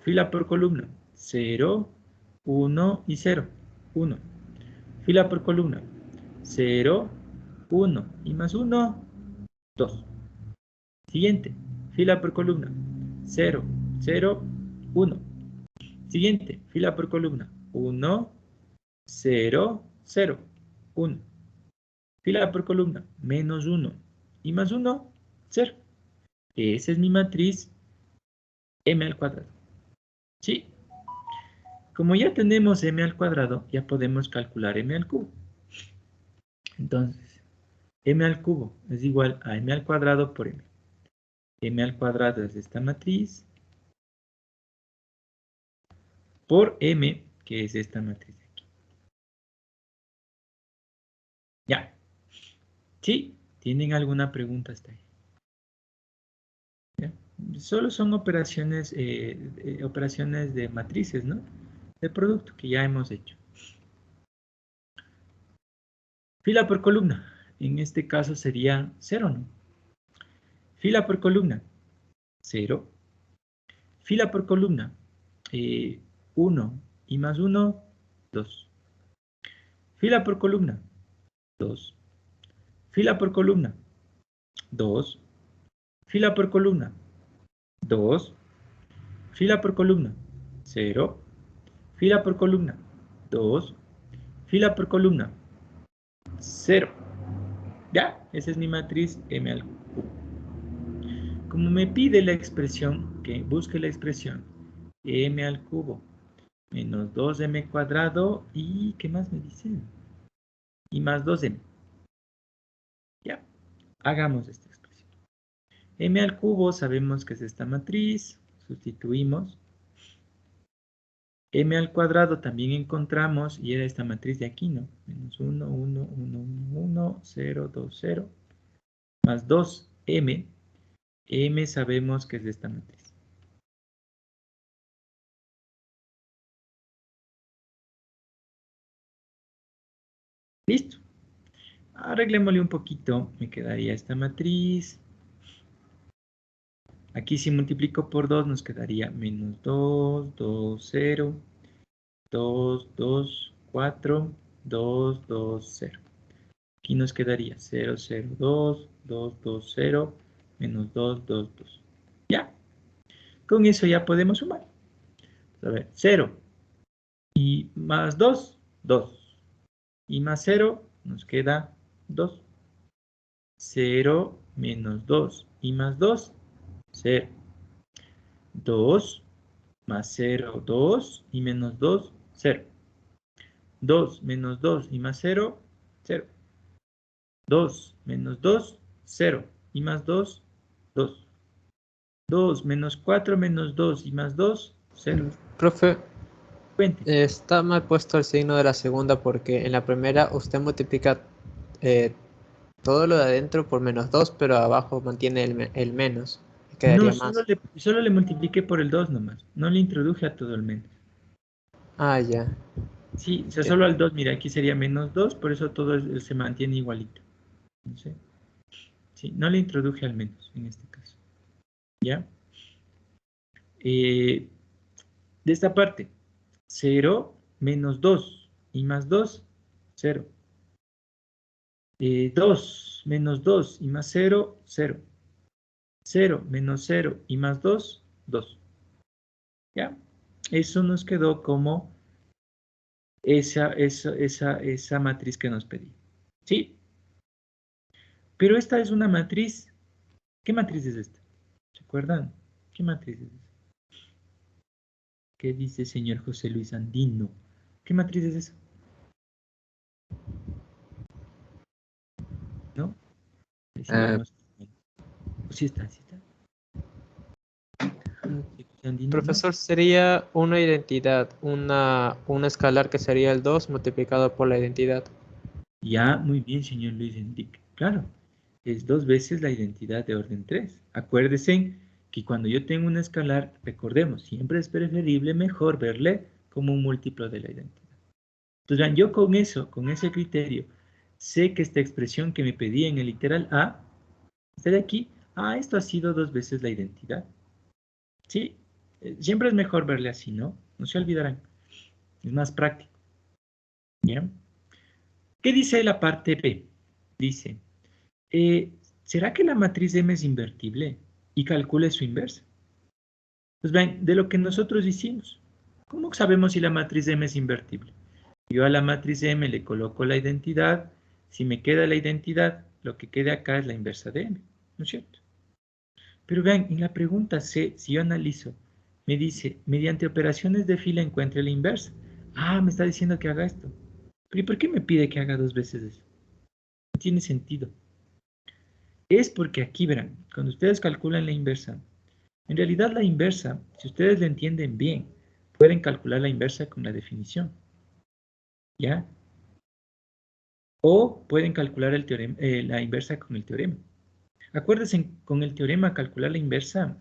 Fila por columna. 0, 1 y 0. 1. Fila por columna. 0, 1 y más 1, 2. Siguiente, fila por columna. 0, 0, 1. Siguiente, fila por columna. 1, 0, 0, 1. Fila por columna, menos 1 y más 1, 0. Esa es mi matriz M al cuadrado. ¿Sí? Como ya tenemos M al cuadrado, ya podemos calcular M al cubo. Entonces, M al cubo es igual a M al cuadrado por M. M al cuadrado es esta matriz por M, que es esta matriz de aquí. Ya. ¿Sí? ¿Tienen alguna pregunta hasta ahí? ¿Ya? Solo son operaciones, operaciones de matrices, ¿no? De producto que ya hemos hecho. Fila por columna. En este caso sería 0, ¿no? Fila por columna. 0. Fila por columna. 1 y más 1, 2. Fila por columna. 2. Fila por columna. 2. Fila por columna. 2. Fila por columna. 0. Fila por columna. 2. Fila por columna. 0. Ya, esa es mi matriz M al cubo. Como me pide la expresión, que busque la expresión M al cubo menos 2M cuadrado y ¿qué más me dicen? Y más 2M. Ya, hagamos esta expresión. M al cubo sabemos que es esta matriz, sustituimos. M al cuadrado también encontramos y era esta matriz de aquí, ¿no? Menos 1, 1, 1, 1, 1, 0, 2, 0. Más 2M. M sabemos que es de esta matriz. Listo. Arreglémosle un poquito. Me quedaría esta matriz. Aquí si multiplico por 2 nos quedaría menos 2, 2, 0, 2, 2, 4, 2, 2, 0. Aquí nos quedaría 0, 0, 2, 2, 2, 0, menos 2, 2, 2. Ya. Con eso ya podemos sumar. A ver, 0 y más 2, 2. Y más 0 nos queda 2. 0 menos 2 y más 2, 0. 2 más 0, 2 y menos 2, 0. 2 menos 2 y más 0, 0. 2 menos 2, 0. Y más 2, 2. 2 menos 4 menos 2 y más 2, 0.
Profe,
Cuente.
está mal puesto el signo de la segunda porque en la primera usted multiplica todo lo de adentro por menos 2, pero abajo mantiene el menos. Quedaría
No,
más.
solo le multipliqué por el 2 nomás. No le introduje a todo el menos.
Ah, ya.
Sí, o sea, solo al 2, mira, aquí sería menos 2, por eso todo se mantiene igualito. ¿No sé? Sí, no le introduje al menos en este caso. ¿Ya? De esta parte, 0 menos 2 y más 2, 0. 2 menos 2 y más 0, 0. 0 menos 0 y más 2, 2. ¿Ya? Eso nos quedó como esa matriz que nos pedí. ¿Sí? Pero esta es una matriz. ¿Qué matriz es esta? ¿Se acuerdan? ¿Qué matriz es esta? ¿Qué dice señor José Luis Andino? ¿Qué matriz es esa? ¿No? Sí, no sé. Sí está, sí está. Andino, ¿no?
Profesor, sería una identidad, una escalar que sería el 2 multiplicado por la identidad.
Ya, muy bien, señor Luis Enrique. Claro, es 2 veces la identidad de orden 3. Acuérdense que cuando yo tengo una escalar, recordemos, siempre es preferible mejor verle como un múltiplo de la identidad. Entonces, vean, yo con eso, con ese criterio, sé que esta expresión que me pedí en el literal A, está de aquí, esto ha sido 2 veces la identidad. Sí, siempre es mejor verle así, ¿no? No se olvidarán. Es más práctico. ¿Ya? ¿Qué dice la parte B? Dice, ¿será que la matriz M es invertible? Y calcule su inversa. Pues ven, de lo que nosotros hicimos. ¿Cómo sabemos si la matriz M es invertible? Yo a la matriz M le coloco la identidad. Si me queda la identidad, lo que queda acá es la inversa de M. ¿No es cierto? Pero vean, en la pregunta C, si yo analizo, me dice, mediante operaciones de fila encuentre la inversa. Me está diciendo que haga esto. Pero ¿y por qué me pide que haga 2 veces eso? No tiene sentido. Es porque aquí verán, cuando ustedes calculan la inversa, en realidad la inversa, si ustedes la entienden bien, pueden calcular la inversa con la definición. ¿Ya? O pueden calcular la inversa con el teorema. Acuérdense, con el teorema calcular la inversa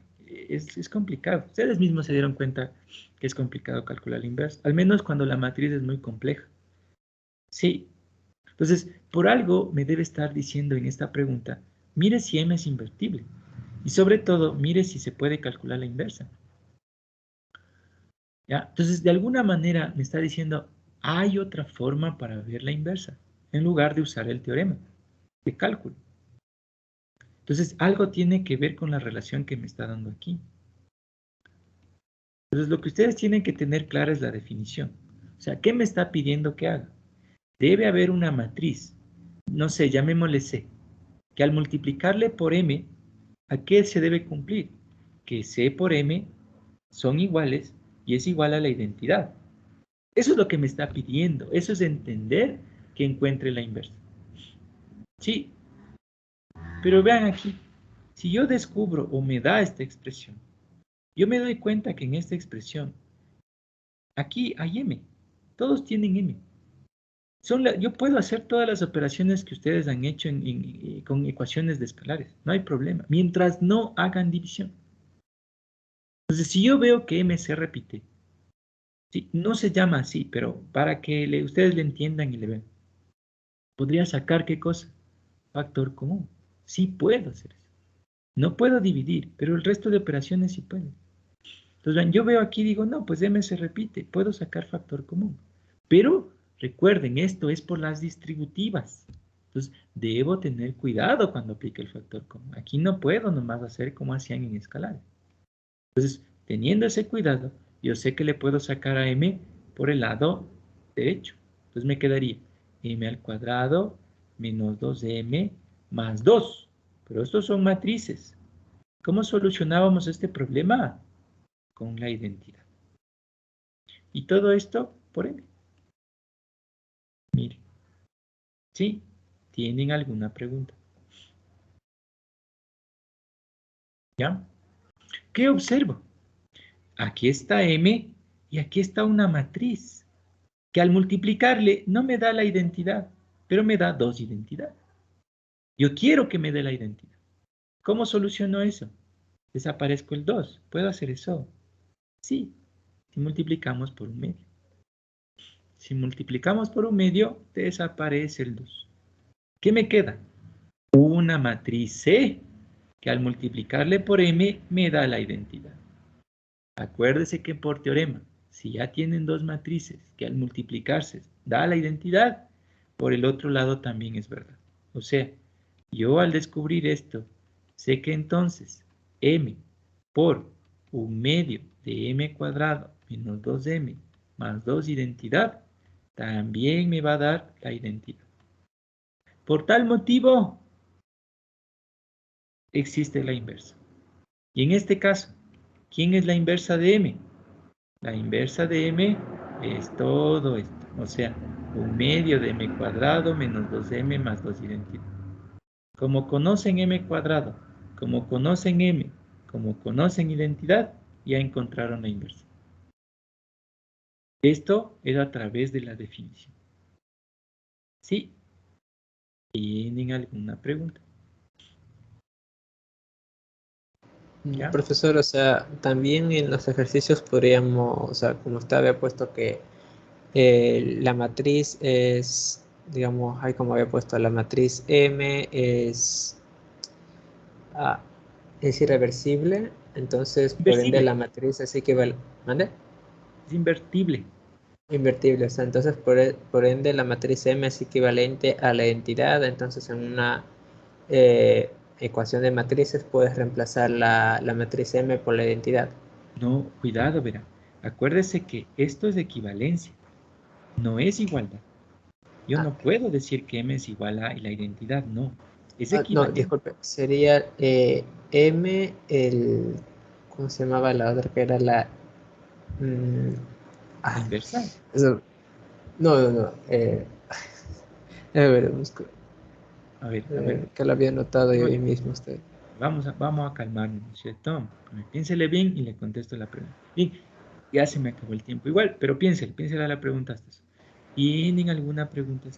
es complicado. Ustedes mismos se dieron cuenta que es complicado calcular la inversa, al menos cuando la matriz es muy compleja. Sí. Entonces, por algo me debe estar diciendo en esta pregunta, mire si M es invertible. Y sobre todo, mire si se puede calcular la inversa. ¿Ya? Entonces, de alguna manera me está diciendo, hay otra forma para ver la inversa, en lugar de usar el teorema de cálculo. Entonces, algo tiene que ver con la relación que me está dando aquí. Entonces, lo que ustedes tienen que tener clara es la definición. O sea, ¿qué me está pidiendo que haga? Debe haber una matriz, no sé, llamémosle C, que al multiplicarle por M, ¿a qué se debe cumplir? Que C por M son iguales y es igual a la identidad. Eso es lo que me está pidiendo. Eso es entender que encuentre la inversa. Sí, pero vean aquí, si yo descubro o me da esta expresión, yo me doy cuenta que en esta expresión, aquí hay M. Todos tienen M. Yo puedo hacer todas las operaciones que ustedes han hecho con ecuaciones de escalares. No hay problema. Mientras no hagan división. Entonces, si yo veo que M se repite, ¿sí? No se llama así, pero para que ustedes le entiendan y le vean. ¿Podría sacar qué cosa? Factor común. Sí puedo hacer eso. No puedo dividir, pero el resto de operaciones sí puedo. Entonces, vean, yo veo aquí y digo, no, pues M se repite. Puedo sacar factor común. Pero recuerden, esto es por las distributivas. Entonces, debo tener cuidado cuando aplique el factor común. Aquí no puedo nomás hacer como hacían en escalares. Entonces, teniendo ese cuidado, yo sé que le puedo sacar a M por el lado derecho. Entonces me quedaría M al cuadrado menos 2M más 2. Pero estos son matrices. ¿Cómo solucionábamos este problema? Con la identidad. Y todo esto por M. Miren. ¿Sí? ¿Tienen alguna pregunta? ¿Ya? ¿Qué observo? Aquí está M y aquí está una matriz que al multiplicarle no me da la identidad, pero me da dos identidades. Yo quiero que me dé la identidad. ¿Cómo soluciono eso? Desaparezco el 2. ¿Puedo hacer eso? Sí, si multiplicamos por un medio. Si multiplicamos por un medio, desaparece el 2. ¿Qué me queda? Una matriz C, que al multiplicarle por M me da la identidad. Acuérdese que por teorema, si ya tienen dos matrices que al multiplicarse da la identidad, por el otro lado también es verdad. O sea, yo al descubrir esto, sé que entonces M por un medio de M cuadrado menos 2M más 2 identidad, también me va a dar la identidad. Por tal motivo, existe la inversa. Y en este caso, ¿quién es la inversa de M? La inversa de M es todo esto. O sea, un medio de M cuadrado menos 2M más 2 identidad. Como conocen M cuadrado, como conocen M, como conocen identidad, ya encontraron la inversa. Esto es a través de la definición. ¿Sí? ¿Tienen alguna pregunta? ¿Ya?
Profesor, o sea, también en los ejercicios podríamos, o sea, como usted había puesto que la matriz es, digamos, ahí como había puesto, la matriz M es irreversible, entonces por ende
Inversible.
la matriz es equivalente, ¿mande?
Es invertible.
Invertible, o sea, entonces por ende la matriz M es equivalente a la identidad, entonces en una ecuación de matrices puedes reemplazar la matriz M por la identidad.
No, cuidado, verá. Acuérdese que esto es de equivalencia, no es igualdad. Yo
Ah,
no puedo decir que M es igual a la identidad, no. Es
no,
equivalente.
disculpe, sería M ¿cómo se llamaba la otra que era la... mm,
La
ah,
inversa.
no, a ver, busco,
A ver.
que lo había notado yo ahí mismo usted.
Vamos a calmarnos, ¿no es cierto? Piénsele bien y le contesto la pregunta. Bien, ya se me acabó el tiempo igual, pero piénsele a la pregunta hasta eso. ¿Tienen alguna pregunta?